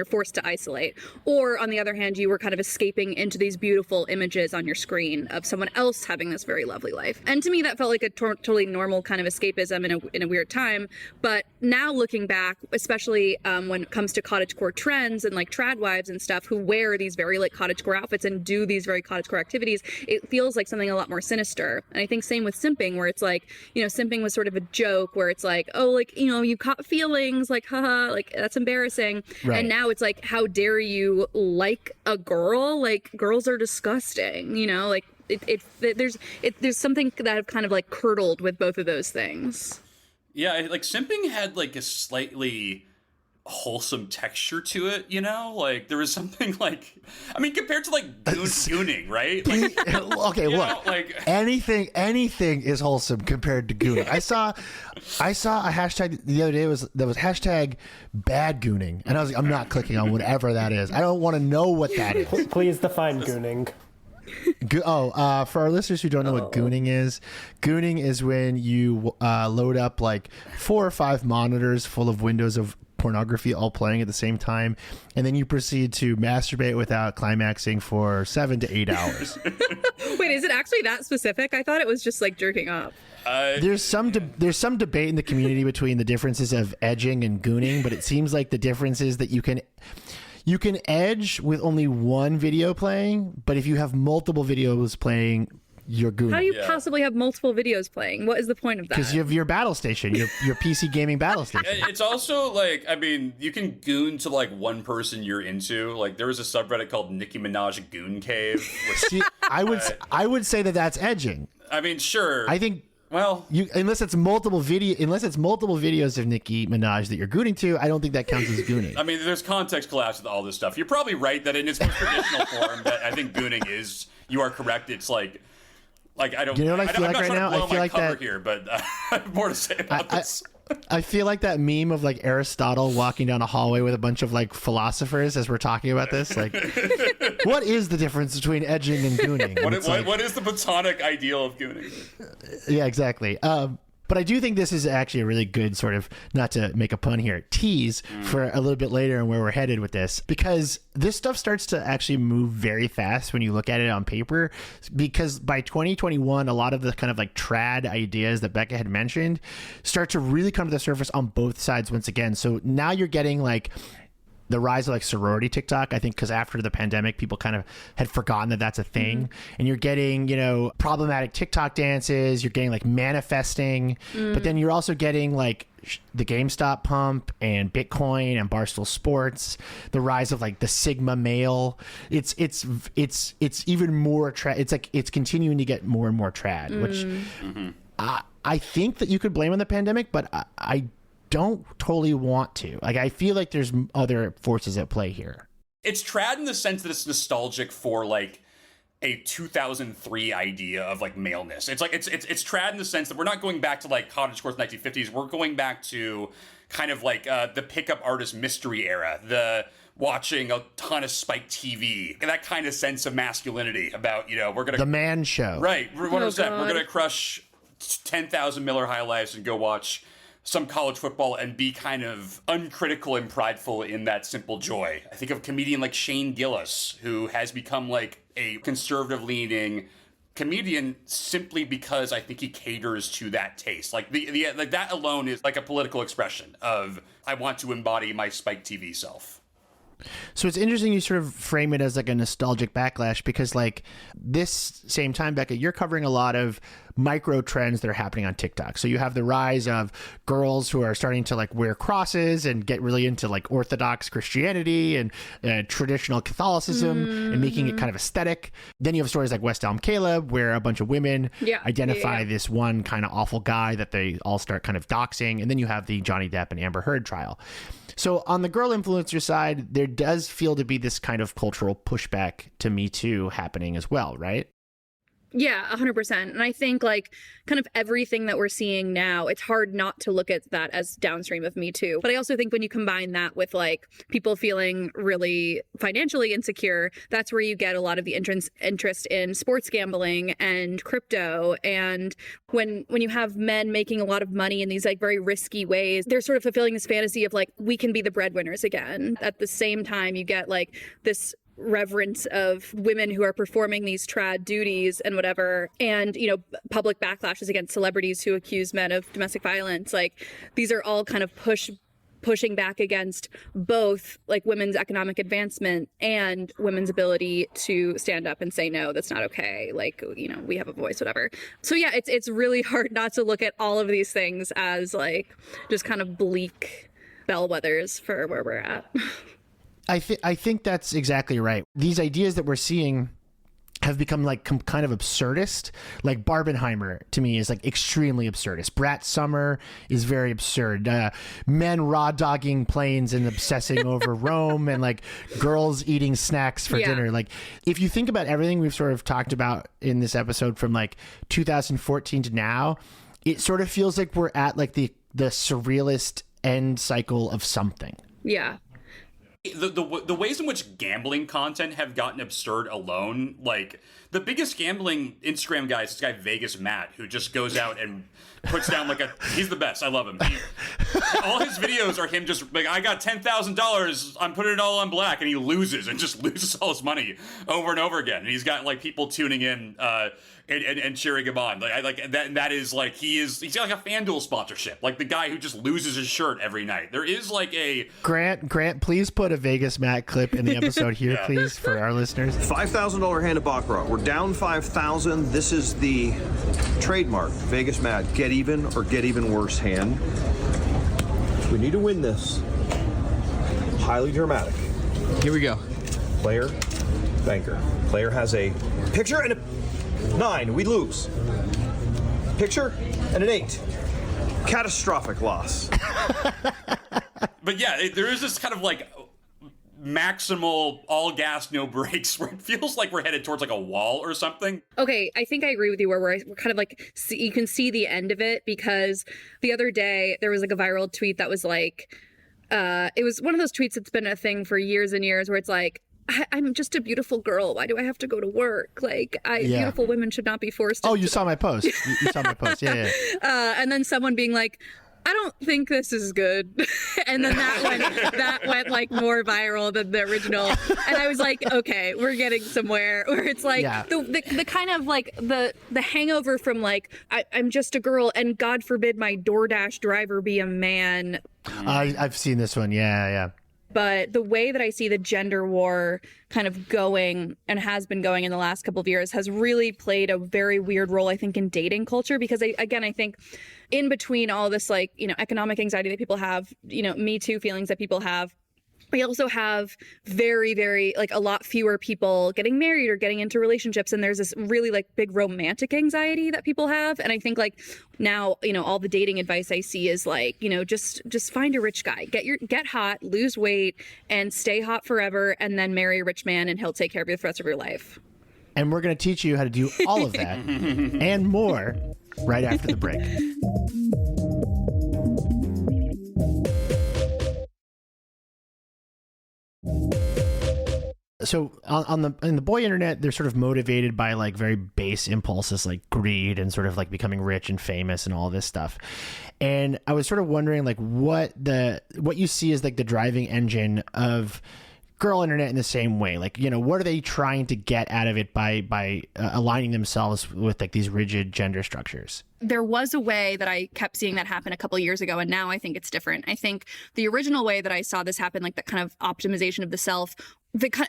forced to isolate. Or on the other hand, you were kind of escaping into these beautiful images on your screen of someone else having this very lovely life. And to me, that felt like a totally normal kind of escapism in a weird time. But now looking back, especially when it comes to cottagecore trends and like trad wives and stuff who wear these very like cottagecore outfits and do these very cottagecore activities, it feels like something a lot more sinister. And I think same with simping, where it's like, simping was sort of a joke, where it's like, oh, like, you caught feelings, like, haha, like that's embarrassing. Right. And now it's like, how dare you like a girl? Like, girls are disgusting, like there's something that I've kind of like curdled with both of those things.
Yeah, like simping had like a slightly wholesome texture to it, you know? Like, there was something like, I mean, compared to like gooning, right? Like,
okay, look,
like
anything is wholesome compared to gooning. I saw a hashtag the other day that was hashtag bad gooning, and I was like, I'm not clicking on whatever that is. I don't want to know what that is.
Please define gooning.
For our listeners who don't know what gooning is when you load up like 4 or 5 monitors full of windows of pornography all playing at the same time, and then you proceed to masturbate without climaxing for 7 to 8 hours.
Wait, is it actually that specific? I thought it was just like jerking off.
There's some debate in the community between the differences of edging and gooning, but it seems like the difference is that you can edge with only one video playing, but if you have multiple videos playing, you're gooning.
How do you possibly have multiple videos playing? What is the point of that?
Because you have your battle station, your PC gaming battle station.
It's also like, I mean, you can goon to like one person you're into. Like, there was a subreddit called Nicki Minaj Goon Cave. Which,
See, I would say that that's edging.
I mean, sure.
I think.
Well,
unless it's multiple videos of Nicki Minaj that you're gooning to, I don't think that counts as gooning.
I mean, there's context collapse with all this stuff. You're probably right that in its most traditional form, that I think gooning is. You are correct. It's like I don't.
You know what I feel like right now?
I feel
like
cover
that
here, but I have more to say about this.
I feel like that meme of like Aristotle walking down a hallway with a bunch of like philosophers as we're talking about this. Like, what is the difference between edging and gooning?
What is the Platonic ideal of gooning?
Yeah, exactly. But I do think this is actually a really good sort of, not to make a pun here, tease for a little bit later and where we're headed with this, because this stuff starts to actually move very fast when you look at it on paper, because by 2021, a lot of the kind of like trad ideas that Becca had mentioned start to really come to the surface on both sides once again. So now you're getting like the rise of like sorority TikTok, I think, because after the pandemic, people kind of had forgotten that that's a thing. And you're getting, problematic TikTok dances. You're getting like manifesting, but then you're also getting like the GameStop pump and Bitcoin and Barstool Sports, the rise of like the Sigma male. It's even more it's like it's continuing to get more and more trad, which I think that you could blame on the pandemic, but I don't totally want to. Like, I feel like there's other forces at play here.
It's trad in the sense that it's nostalgic for like a 2003 idea of like maleness. It's like it's trad in the sense that we're not going back to like cottagecore 1950s. We're going back to kind of like the pickup artist mystery era, the watching a ton of Spike TV, that kind of sense of masculinity about, we're gonna
the man show,
right? 100%.
Oh,
we're gonna crush 10,000 Miller High Lifes and go watch some college football and be kind of uncritical and prideful in that simple joy. I think of a comedian like Shane Gillis, who has become like a conservative-leaning comedian simply because I think he caters to that taste. Like like that alone is like a political expression of, I want to embody my Spike TV self.
So it's interesting you sort of frame it as like a nostalgic backlash, because like this same time, Becca, you're covering a lot of micro trends that are happening on TikTok. So you have the rise of girls who are starting to like wear crosses and get really into like Orthodox Christianity and traditional Catholicism and making it kind of aesthetic. Then you have stories like West Elm Caleb, where a bunch of women identify this one kind of awful guy that they all start kind of doxing. And then you have the Johnny Depp and Amber Heard trial. So on the girl influencer side, there does feel to be this kind of cultural pushback to Me Too happening as well, right?
Yeah, 100%. And I think like kind of everything that we're seeing now, it's hard not to look at that as downstream of Me Too. But I also think when you combine that with like people feeling really financially insecure, that's where you get a lot of the interest in sports gambling and crypto. And when you have men making a lot of money in these like very risky ways, they're sort of fulfilling this fantasy of like, we can be the breadwinners again. At the same time, you get like this reverence of women who are performing these trad duties and whatever, and public backlashes against celebrities who accuse men of domestic violence. Like, these are all kind of pushing back against both like women's economic advancement and women's ability to stand up and say, no, that's not okay, like, we have a voice, whatever. So yeah, it's really hard not to look at all of these things as like just kind of bleak bellwethers for where we're at.
I think that's exactly right. These ideas that we're seeing have become like kind of absurdist. Like Barbenheimer to me is like extremely absurdist. Brat Summer is very absurd. Men raw dogging planes and obsessing over Rome, and like girls eating snacks for dinner. Like if you think about everything we've sort of talked about in this episode from like 2014 to now, it sort of feels like we're at like the surrealist end cycle of something.
Yeah.
The ways in which gambling content have gotten absurd alone, like the biggest gambling Instagram guy is this guy Vegas Matt, who just goes out and puts down like he's the best. I love him. All his videos are him just like, I got $10,000, I'm putting it all on black, and he loses all his money over and over again. And he's got like people tuning in and cheering him on. Like that is like he's got like a FanDuel sponsorship. Like the guy who just loses his shirt every night. There is like a
Grant, please put a Vegas Matt clip in the episode here, please, for our listeners.
$5,000 hand of baccarat. We're down 5,000. This is the trademark Vegas Matt get even or get even worse hand. We need to win this. Highly dramatic.
Here we go.
Player, banker. Player has a picture and a 9. We lose. Picture and an 8. Catastrophic loss.
But yeah, there is this kind of like maximal all gas no brakes where it feels like we're headed towards like a wall or something.
Okay, I think I agree with you where we're kind of like you can see the end of it, because the other day there was like a viral tweet that was like it was one of those tweets that's been a thing for years and years where it's like, I'm just a beautiful girl. Why do I have to go to work? Like, beautiful women should not be forced.
Oh, you saw my post. You saw my post. Yeah.
And then someone being like, I don't think this is good. And then that went like more viral than the original. And I was like, okay, we're getting somewhere. Where it's like the kind of like the hangover from like, I'm just a girl and God forbid my DoorDash driver be a man.
I've seen this one. Yeah.
But the way that I see the gender war kind of going and has been going in the last couple of years has really played a very weird role, I think, in dating culture. Because I think in between all this, like, you know, economic anxiety that people have, you know, Me Too feelings that people have, we also have very, very, like, a lot fewer people getting married or getting into relationships. And there's this really, like, big romantic anxiety that people have. And I think, like, now, you know, all the dating advice I see is, like, you know, just find a rich guy. Get hot, lose weight, and stay hot forever, and then marry a rich man, and he'll take care of you the rest of your life.
And we're going to teach you how to do all of that and more right after the break. So in the boy internet, they're sort of motivated by like very base impulses like greed and sort of like becoming rich and famous and all this stuff. And I was sort of wondering like what you see as like the driving engine of girl internet in the same way. Like, you know, what are they trying to get out of it by aligning themselves with like these rigid gender structures?
There was a way that I kept seeing that happen a couple of years ago, and now I think it's different. I think the original way that I saw this happen, like that kind of optimization of the self,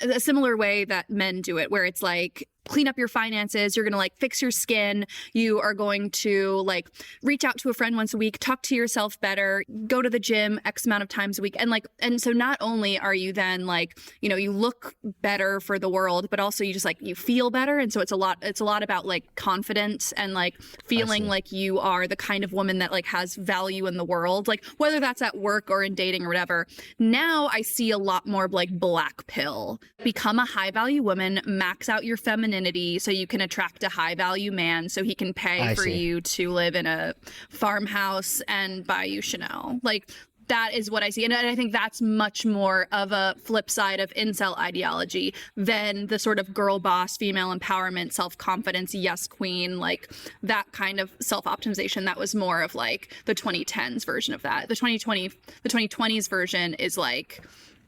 a similar way that men do it, where it's like, clean up your finances, you're going to like fix your skin, you are going to like reach out to a friend once a week, talk to yourself better, go to the gym X amount of times a week. And so not only are you then like, you know, you look better for the world, but also you just like, you feel better. And so it's a lot about like confidence and like feeling like you are the kind of woman that like has value in the world, like whether that's at work or in dating or whatever. Now I see a lot more like black pill, become a high value woman, max out your femininity so you can attract a high value man so he can pay for you to live in a farmhouse and buy you Chanel. Like that is what I see. And I think that's much more of a flip side of incel ideology than the sort of girl boss, female empowerment, self-confidence, yes queen, like that kind of self-optimization. That was more of like the 2010s version of that. The 2020s version is like,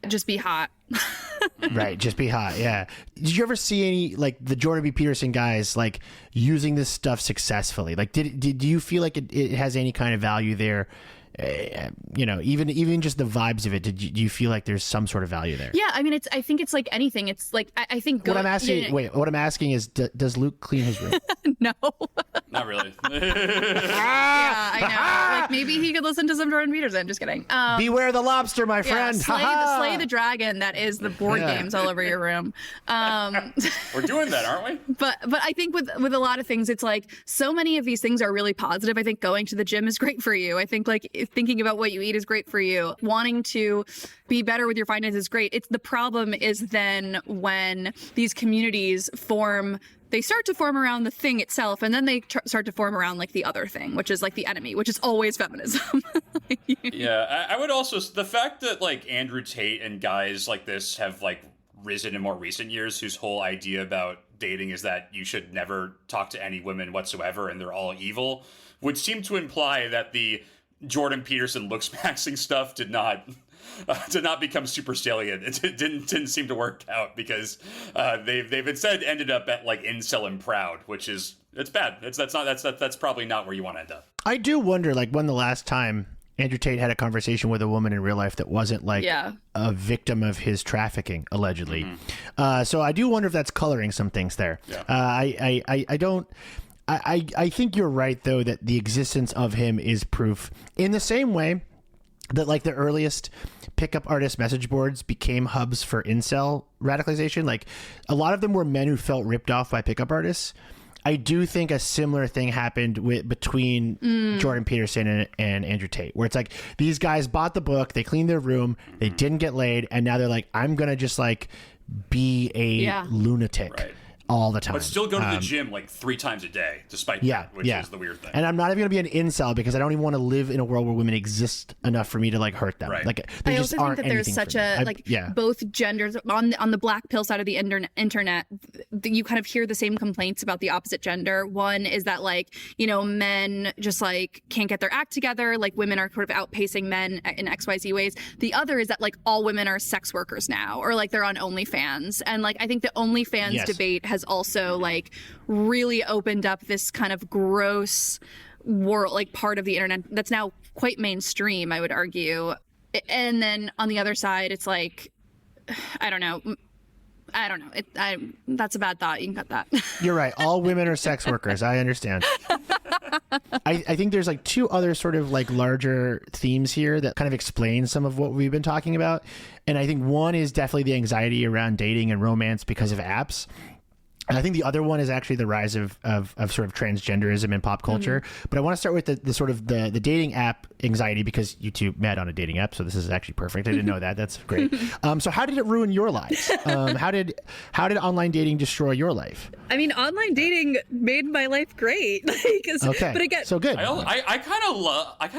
just be hot.
Right, just be hot. Yeah. Did you ever see any like the Jordan B. Peterson guys like using this stuff successfully? Like, do you feel like it has any kind of value there even just the vibes of it, do you feel like there's some sort of value there?
Yeah, I mean, I think it's like anything. It's like I think.
What I'm asking is, does Luke clean his room?
No.
Not really.
Yeah, I know. Like maybe he could listen to some Jordan Peterson. Just kidding.
Beware the lobster, my friend.
Slay the dragon. That is the board games all over your room.
We're doing that, aren't we?
But I think with a lot of things, it's like so many of these things are really positive. I think going to the gym is great for you. I think like thinking about what you eat is great for you. Wanting to be better with your finances is great. The problem is then when these communities form. They start to form around the thing itself, and then they start to form around like the other thing, which is like the enemy, which is always feminism.
Yeah, I would also, the fact that like Andrew Tate and guys like this have like risen in more recent years, whose whole idea about dating is that you should never talk to any women whatsoever and they're all evil, would seem to imply that the Jordan Peterson looks maxing stuff did not become super salient. It didn't seem to work out because they've instead ended up at like incel and proud, which is it's bad. That's probably not where you want to end up.
I do wonder like when the last time Andrew Tate had a conversation with a woman in real life that wasn't like a victim of his trafficking, allegedly. Mm-hmm. So I do wonder if that's coloring some things there. Yeah. I think you're right though that the existence of him is proof in the same way that like the earliest pickup artist message boards became hubs for incel radicalization. Like a lot of them were men who felt ripped off by pickup artists. I do think a similar thing happened between Jordan Peterson and Andrew Tate, where it's like these guys bought the book, they cleaned their room, they didn't get laid, and now they're like, I'm gonna just like be a lunatic. Right. All the time.
But still go to the gym like 3 times a day, despite that, which is the weird thing.
And I'm not even going to be an incel because I don't even want to live in a world where women exist enough for me to like hurt them.
Right.
Like they
I
just
also
aren't
think that there's such a both genders on the black pill side of the internet. You kind of hear the same complaints about the opposite gender. One is that like men just like can't get their act together. Like women are sort of outpacing men in XYZ ways. The other is that like all women are sex workers now, or like they're on OnlyFans. And like I think the OnlyFans debate has also like really opened up this kind of gross world, like part of the internet that's now quite mainstream, I would argue. And then on the other side, it's like, I don't know. That's a bad thought. You can cut that.
You're right. All women are sex workers. I understand. I think there's like 2 other sort of like larger themes here that kind of explain some of what we've been talking about. And I think one is definitely the anxiety around dating and romance because of apps. And I think the other one is actually the rise of sort of transgenderism in pop culture. Mm-hmm. But I want to start with the sort of the dating app anxiety because you two met on a dating app. So this is actually perfect. I didn't know that. That's great. So how did it ruin your lives? How did online dating destroy your life?
I mean, online dating made my life great.
Okay.
But again,
so good.
I kind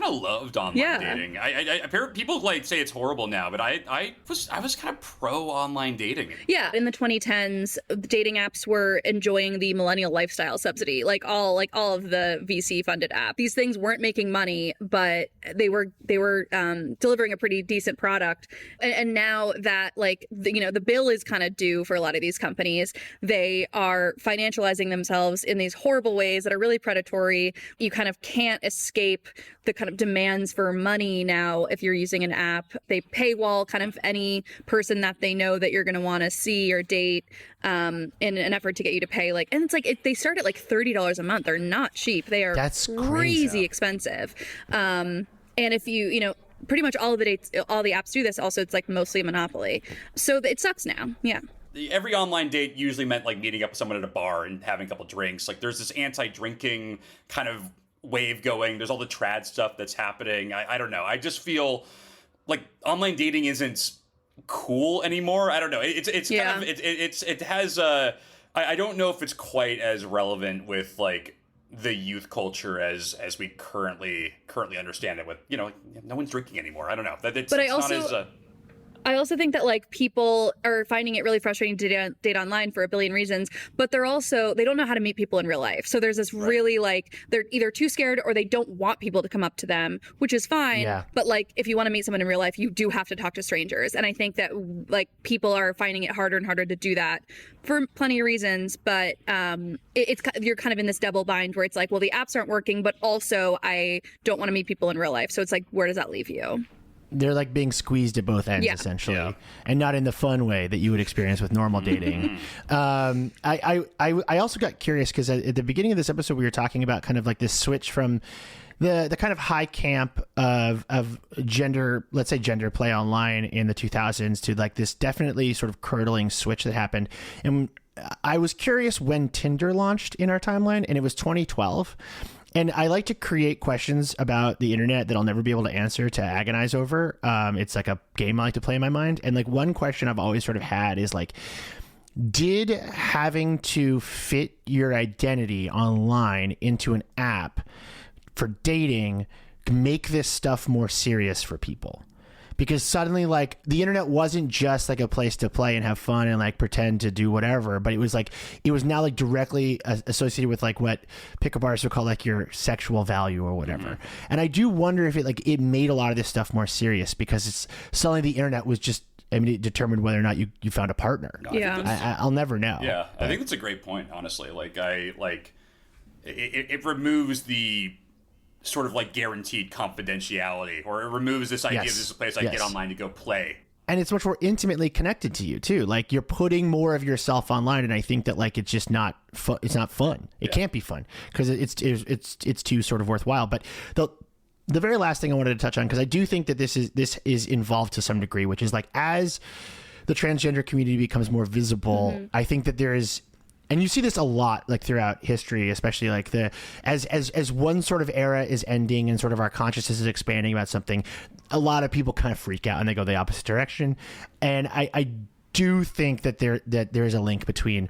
of loved online dating. I people like say it's horrible now, but I was kind of pro online dating.
Yeah, in the 2010s, dating apps were enjoying the millennial lifestyle subsidy, like all of the VC funded apps. These things weren't making money, but they were delivering a pretty decent product. And now that like the bill is kind of due for a lot of these companies, they are financializing themselves in these horrible ways that are really predatory. You kind of can't escape the kind of demands for money now if you're using an app. They paywall kind of any person that they know that you're going to want to see or date in an effort to get you to pay. Like, and it's like they start at like $30 a month. They're not cheap. They are crazy expensive. And if you pretty much all the apps do this. Also, it's like mostly a monopoly. So it sucks now. Yeah.
Every online date usually meant like meeting up with someone at a bar and having a couple drinks. Like there's this anti-drinking kind of wave going. There's all the trad stuff that's happening. I don't know. I just feel like online dating isn't cool anymore. I don't know. It's kind of it has I don't know if it's quite as relevant with like the youth culture as we currently understand it with no one's drinking anymore. I don't know.
I also think that like people are finding it really frustrating to date online for a billion reasons, but they don't know how to meet people in real life. So there's this really like, they're either too scared or they don't want people to come up to them, which is fine.
Yeah.
But like, if you want to meet someone in real life, you do have to talk to strangers. And I think that like people are finding it harder and harder to do that for plenty of reasons. But you're kind of in this double bind where it's like, well, the apps aren't working, but also I don't want to meet people in real life. So it's like, where does that leave you?
They're like being squeezed at both ends, essentially, and not in the fun way that you would experience with normal dating. I also got curious because at the beginning of this episode, we were talking about kind of like this switch from the kind of high camp of gender, let's say gender play online in the 2000s to like this definitely sort of curdling switch that happened. And I was curious when Tinder launched in our timeline, and it was 2012. And I like to create questions about the internet that I'll never be able to answer, to agonize over. It's like a game I like to play in my mind. And like one question I've always sort of had is like, did having to fit your identity online into an app for dating make this stuff more serious for people? Because suddenly, like, the internet wasn't just like a place to play and have fun and like pretend to do whatever, but it was now like directly associated with like what pickup artists would call like your sexual value or whatever. And I do wonder if it made a lot of this stuff more serious because it's suddenly the internet was just, I mean, it determined whether or not you found a partner. I'll never know.
Yeah, I think that's a great point, honestly. Like, it removes the sort of like guaranteed confidentiality, or it removes this idea of this is a place I get online to go play.
And it's much more intimately connected to you too. Like you're putting more of yourself online, and I think that like it's just not fun. It's not fun. It can't be fun because it's too sort of worthwhile. But the very last thing I wanted to touch on, because I do think that this is involved to some degree, which is like as the transgender community becomes more visible, I think that there is. And you see this a lot, like throughout history, especially like as one sort of era is ending and sort of our consciousness is expanding about something, a lot of people kind of freak out and they go the opposite direction. And I do think that there is a link between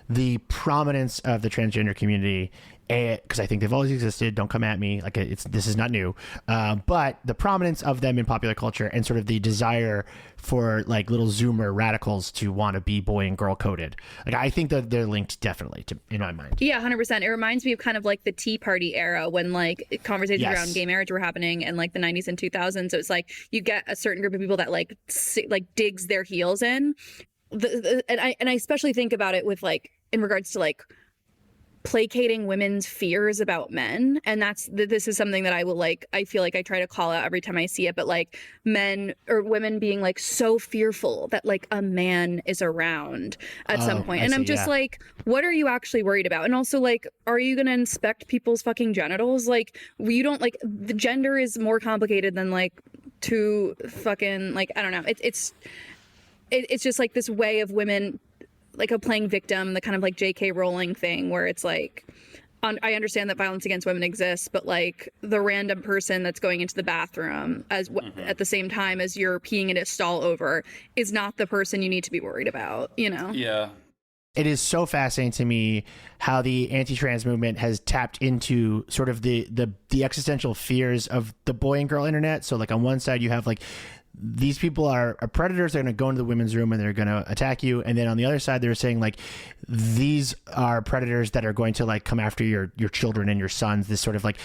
the prominence of the transgender community, because I think they've always existed. Don't come at me. Like this is not new. But the prominence of them in popular culture and sort of the desire for like little Zoomer radicals to want to be boy and girl coded. Like I think that they're linked definitely in my mind.
Yeah, 100%. It reminds me of kind of like the Tea Party era when like conversations around gay marriage were happening in like the 90s and 2000s. So it's like you get a certain group of people that like digs their heels in. And I especially think about it with like in regards to like placating women's fears about men, and this is something that I feel like I try to call out every time I see it, but like men or women being like so fearful that like a man is around at some point. And I'm just like, what are you actually worried about? And also like, are you gonna inspect people's fucking genitals? Like you don't, like, the gender is more complicated than like two fucking, like, I don't know, it's just like this way of women like a playing victim, the kind of like J.K. Rowling thing where it's like, I understand that violence against women exists, but like the random person that's going into the bathroom at the same time as you're peeing in a stall over is not the person you need to be worried about, you know?
Yeah.
It is so fascinating to me how the anti-trans movement has tapped into sort of the existential fears of the boy and girl internet. So like on one side you have like, these people are predators. They're going to go into the women's room and they're going to attack you. And then on the other side, they're saying like, these are predators that are going to like come after your children and your sons. This sort of like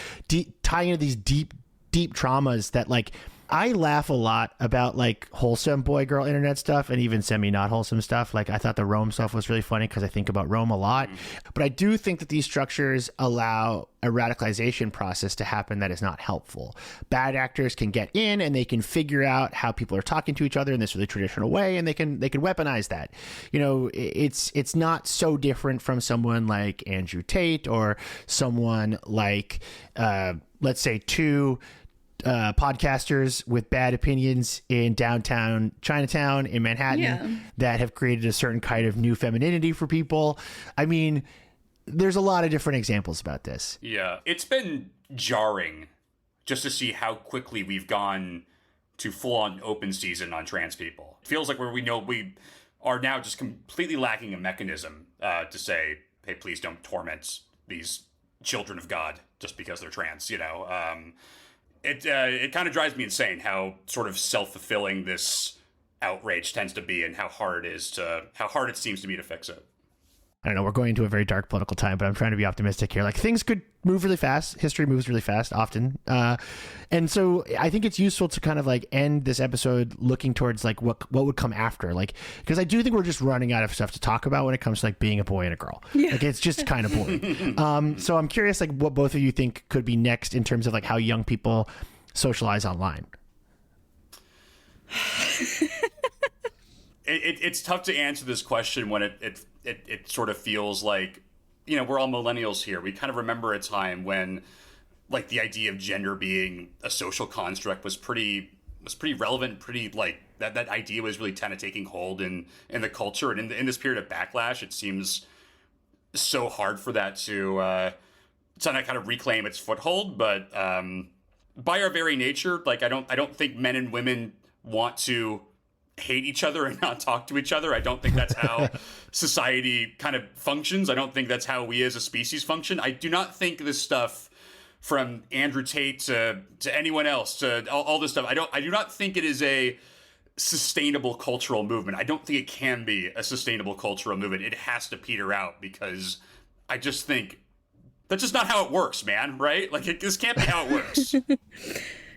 tying into these deep traumas that like, I laugh a lot about like wholesome boy girl internet stuff and even semi not wholesome stuff. Like I thought the Rome stuff was really funny because I think about Rome a lot, but I do think that these structures allow a radicalization process to happen that is not helpful. Bad actors can get in and they can figure out how people are talking to each other in this really traditional way, and they can weaponize that. You know, it's not so different from someone like Andrew Tate or someone like let's say two podcasters with bad opinions in downtown Chinatown in Manhattan that have created a certain kind of new femininity for people. I mean, there's a lot of different examples about this.
Yeah. It's been jarring just to see how quickly we've gone to full-on open season on trans people. It feels like we know we are now just completely lacking a mechanism to say, hey, please don't torment these children of God just because they're trans, you know? It kind of drives me insane how sort of self-fulfilling this outrage tends to be and how hard it seems to be to fix it.
I don't know, we're going into a very dark political time, but I'm trying to be optimistic here. Like, things could move really fast. History moves really fast often. And so I think it's useful to kind of like end this episode looking towards like what would come after. Like, because I do think we're just running out of stuff to talk about when it comes to like being a boy and a girl. Yeah. Like, it's just kind of boring. So I'm curious like what both of you think could be next in terms of like how young people socialize online.
It's tough to answer this question when it sort of feels like, you know, we're all millennials here. We kind of remember a time when like the idea of gender being a social construct was pretty relevant, pretty like that idea was really kind of taking hold in the culture. And in this period of backlash, it seems so hard for that to kind of reclaim its foothold. But by our very nature, like I don't think men and women want to hate each other and not talk to each other. I don't think that's how society kind of functions. I don't think that's how we as a species function. I do not think this stuff from Andrew Tate to anyone else to all this stuff. I do not think it is a sustainable cultural movement. I don't think it can be a sustainable cultural movement. It has to peter out because I just think that's just not how it works, man. Right? Like this can't be how it works.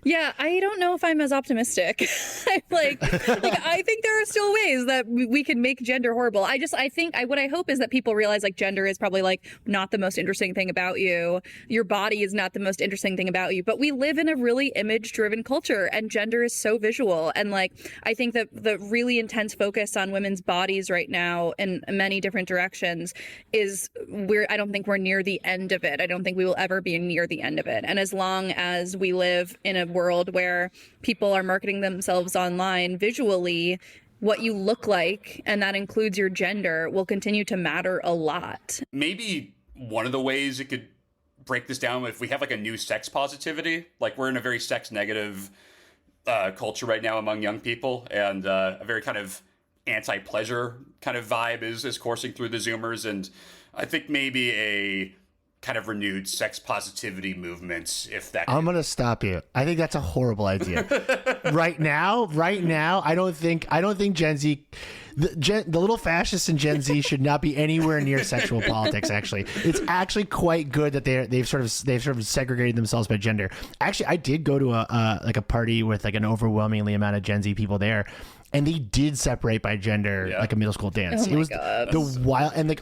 Yeah, I don't know if I'm as optimistic. I'm like I think there are still ways that we can make gender horrible. I think what I hope is that people realize like gender is probably like not the most interesting thing about you. Your body is not the most interesting thing about you. But we live in a really image-driven culture, and gender is so visual. And like I think that the really intense focus on women's bodies right now in many different directions is I don't think we're near the end of it. I don't think we will ever be near the end of it. And as long as we live in a world where people are marketing themselves online visually, what you look like, and that includes your gender, will continue to matter a lot.
Maybe one of the ways it could break this down, if we have like a new sex positivity, like we're in a very sex negative culture right now among young people, and a very kind of anti-pleasure kind of vibe is coursing through the Zoomers. And I think maybe a kind of renewed sex positivity movements, if that
I'm gonna stop you. I think that's a horrible idea. right now I don't think Gen Z, the little fascists in Gen Z should not be anywhere near sexual politics. Actually, it's actually quite good that they've sort of segregated themselves by gender. Actually, I did go to a party with like an overwhelmingly amount of Gen Z people there, and they did separate by gender, like a middle school dance.
Oh
it was
God.
The wild, and like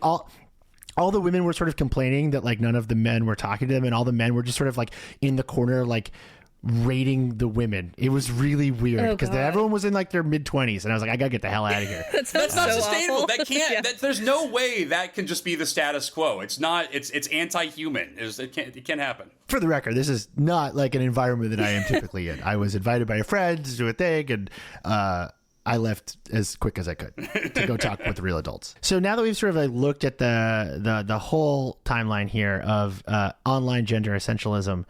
all the women were sort of complaining that like none of the men were talking to them, and all the men were just sort of like in the corner like rating the women. It was really weird because everyone was in like their mid-20s, and I was like, I gotta get the hell out of here.
That's not sustainable. Awful. That can't. There's no way that can just be the status quo. It's not. It's anti-human. It can't happen.
For the record, this is not like an environment that I am typically in. I was invited by a friend to do a thing, and I left as quick as I could to go talk with real adults. So now that we've sort of like looked at the whole timeline here of online gender essentialism,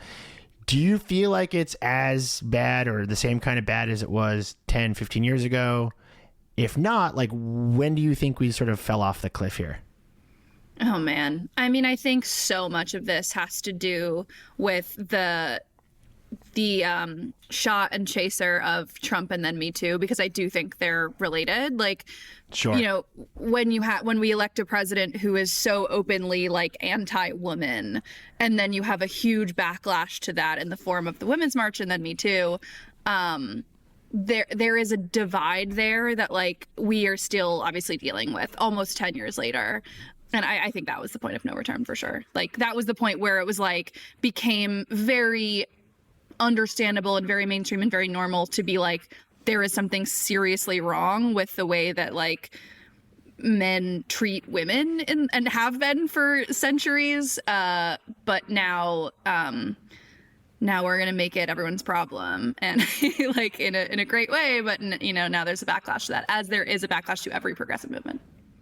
do you feel like it's as bad or the same kind of bad as it was 10, 15 years ago? If not, like when do you think we sort of fell off the cliff here?
Oh, man. I mean, I think so much of this has to do with the shot and chaser of Trump and then Me Too, because I do think they're related. Like,
sure,
you know, when we elect a president who is so openly like anti-woman, and then you have a huge backlash to that in the form of the Women's March and then Me Too, there is a divide there that like we are still obviously dealing with almost 10 years later. And I think that was the point of no return for sure. Like that was the point where it was like became very understandable and very mainstream and very normal to be like, there is something seriously wrong with the way that like men treat women and have been for centuries. But now we're going to make it everyone's problem, and like in a great way. But you know, now there's a backlash to that, as there is a backlash to every progressive movement.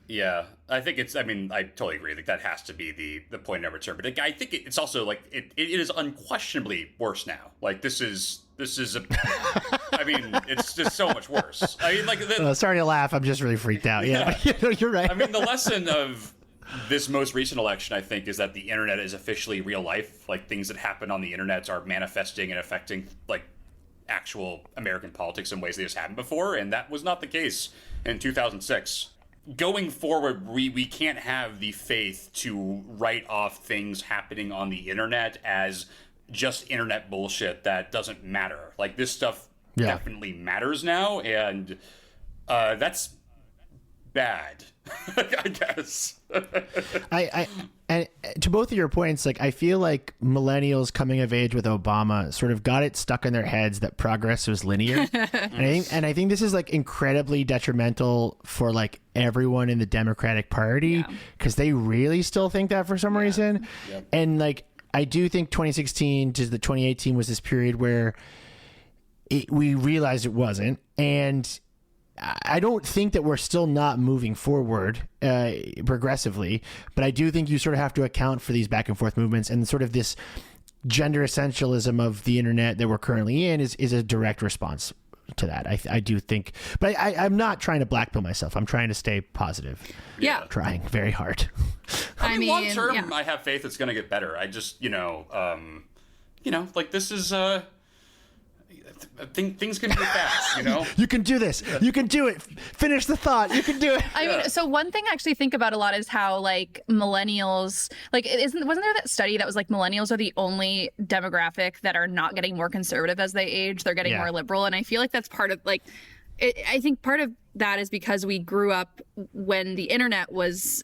Yeah, I think I totally agree. Like that has to be the point of no return. But I think it's also like it is unquestionably worse now. Like this is I mean, it's just so much worse. I mean, like
sorry to laugh. I'm just really freaked out. Yeah. But, you're right.
I mean, the lesson of this most recent election, I think, is that the internet is officially real life. Like things that happen on the internet are manifesting and affecting like actual American politics in ways they just haven't before, and that was not the case in 2006. Going forward, we can't have the faith to write off things happening on the internet as just internet bullshit that doesn't matter. Like, this stuff definitely matters now, and that's bad, I guess.
And to both of your points, like, I feel like millennials coming of age with Obama sort of got it stuck in their heads that progress was linear. and I think this is like incredibly detrimental for like everyone in the Democratic Party, because they really still think that for some reason. Yep. And like, I do think 2016 to the 2018 was this period where we realized it wasn't. And I don't think that we're still not moving forward progressively, but I do think you sort of have to account for these back and forth movements, and sort of this gender essentialism of the internet that we're currently in is a direct response to that. I do think, but I'm not trying to blackpill myself. I'm trying to stay positive.
Yeah.
Trying very hard.
I mean, long term, I have faith it's going to get better. I just, like, this is, things can go fast,
You can do this. You can do it. Finish the thought. You can do it.
I mean, so one thing I actually think about a lot is how, like, millennials, like, wasn't there that study that was like millennials are the only demographic that are not getting more conservative as they age? They're getting more liberal. And I feel like that's part of, like, I think part of that is because we grew up when the internet was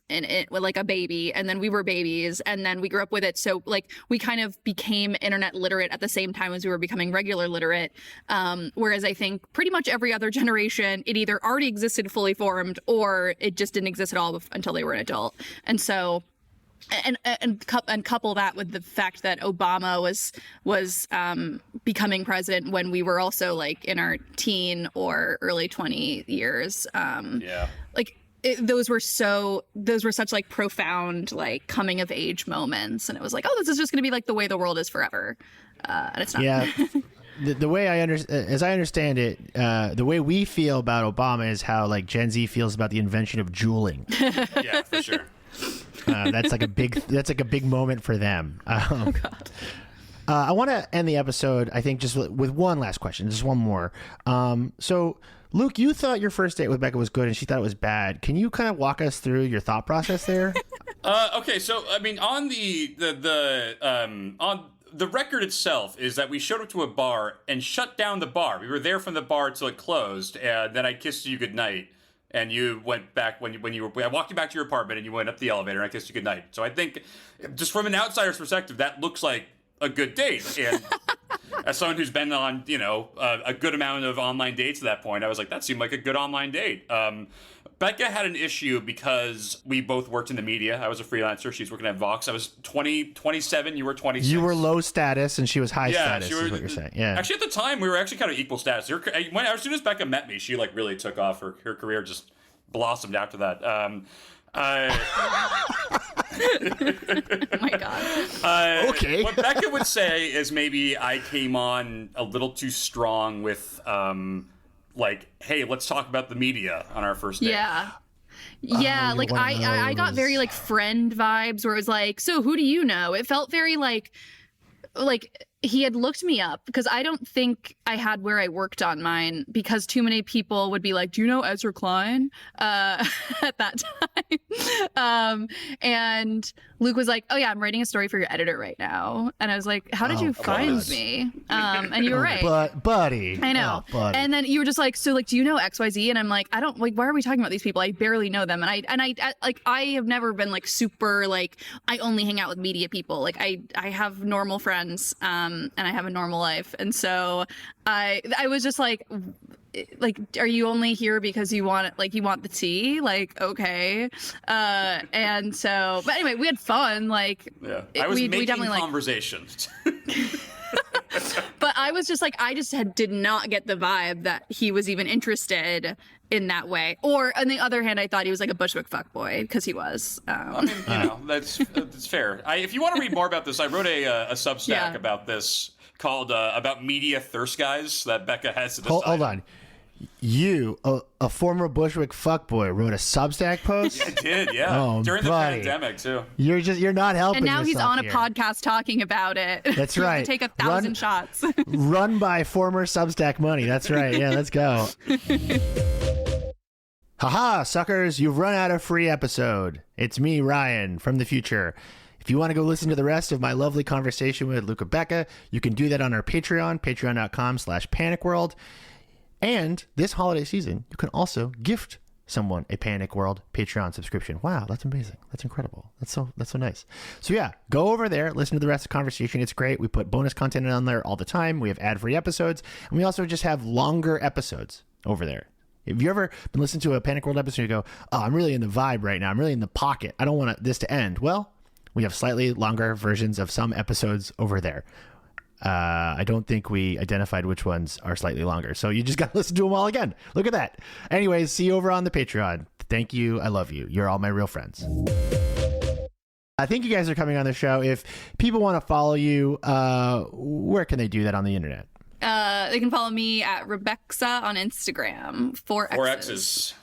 like a baby, and then we were babies, and then we grew up with it. So like, we kind of became internet literate at the same time as we were becoming regular literate. Whereas I think pretty much every other generation, it either already existed fully formed or it just didn't exist at all until they were an adult. And so, and couple that with the fact that Obama was becoming president when we were also like in our teen or early 20 years. Like, those were such like profound like coming of age moments, and it was like, oh, this is just going to be like the way the world is forever, and it's not.
Yeah. The way as I understand it, the way we feel about Obama is how like Gen Z feels about the invention of juuling.
Yeah, for sure.
That's like a big moment for them.
Oh God.
I want to end the episode, I think, just with one last question, just one more. So, Luke, you thought your first date with Becca was good, and she thought it was bad. Can you kind of walk us through your thought process there?
Okay, so I mean, on the record itself is that we showed up to a bar and shut down the bar. We were there from the bar till it closed, and then I kissed you goodnight. And you went back I walked you back to your apartment, and you went up the elevator, and I kissed you goodnight. So I think, just from an outsider's perspective, that looks like a good date. And as someone who's been on, a good amount of online dates at that point, I was like, that seemed like a good online date. Becca had an issue because we both worked in the media. I was a freelancer. She's working at Vox. I was 27. You were 26.
You were low status, and she was high status, is what you're saying. Yeah.
Actually, at the time, we were actually kind of equal status. As soon as Becca met me, she like really took off. Her career just blossomed after that.
Oh my God.
Okay. What Becca would say is maybe I came on a little too strong with like, hey, let's talk about the media on our first date.
Yeah, like I got very like friend vibes where it was like, so who do you know? It felt very like he had looked me up, because I don't think I had where I worked on mine, because too many people would be like, do you know Ezra Klein? At that time. And Luke was like, oh yeah, I'm writing a story for your editor right now. And I was like, how did you find me? And you were right.
But buddy.
I know.
Buddy.
And then you were just like, so like, do you know XYZ? And I'm like, I don't, like, why are we talking about these people? I barely know them. And I have never been like super, like, I only hang out with media people. Like I have normal friends, and I have a normal life. And so I was just like, are you only here because you want the tea? Like, okay. And so, but anyway, we had fun. Like,
yeah, I was making conversations.
But I was just like, did not get the vibe that he was even interested in that way. Or on the other hand, I thought he was like a Bushwick fuckboy, because he was.
I mean, that's fair. If you want to read more about this, I wrote a Substack about this called about media thirst guys that Becca has to decide.
Hold on. You, a former Bushwick fuckboy, wrote a Substack post?
I did, yeah.
Oh,
during
buddy.
the pandemic, too.
You're not helping
And now he's
yourself
on a
here.
podcast talking about it.
That's
You have
right.
to take 1,000 shots.
Run by former Substack money. That's right. Yeah, let's go. Haha, suckers, you've run out of free episode. It's me, Ryan, from the future. If you want to go listen to the rest of my lovely conversation with Luke Rebecca, you can do that on our Patreon, patreon.com/panicworld. And this holiday season, you can also gift someone a Panic World Patreon subscription. Wow, that's amazing. That's incredible. That's so nice. So yeah, go over there, listen to the rest of the conversation. It's great. We put bonus content on there all the time. We have ad-free episodes, and we also just have longer episodes over there. If you ever been listening to a Panic World episode, you go, oh, I'm really in the vibe right now. I'm really in the pocket. I don't want this to end. Well, we have slightly longer versions of some episodes over there. I don't think we identified which ones are slightly longer. So you just got to listen to them all again. Look at that. Anyways, see you over on the Patreon. Thank you. I love you. You're all my real friends. I think you guys are coming on the show. If people want to follow you, where can they do that on the internet?
They can follow me at Rebecca on Instagram. 4X's.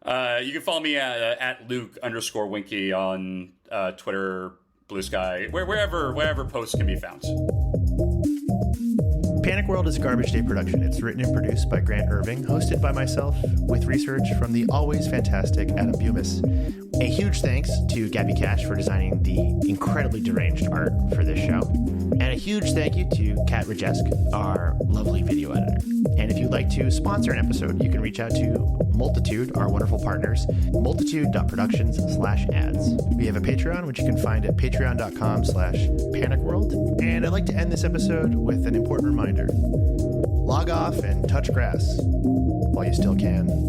You can follow me at Luke_Winkie on Twitter, Blue Sky, wherever posts can be found.
Panic World is a Garbage Day production. It's written and produced by Grant Irving, hosted by myself, with research from the always fantastic Adam Bumas. A huge thanks to Gabby Cash for designing the incredibly deranged art for this show. And a huge thank you to Kat Rajesk, our lovely video editor. And if you'd like to sponsor an episode, you can reach out to Multitude, our wonderful partners, multitude.productions/ads. We have a Patreon, which you can find at patreon.com/panicworld. And I'd like to end this episode with an important reminder. Log off and touch grass while you still can.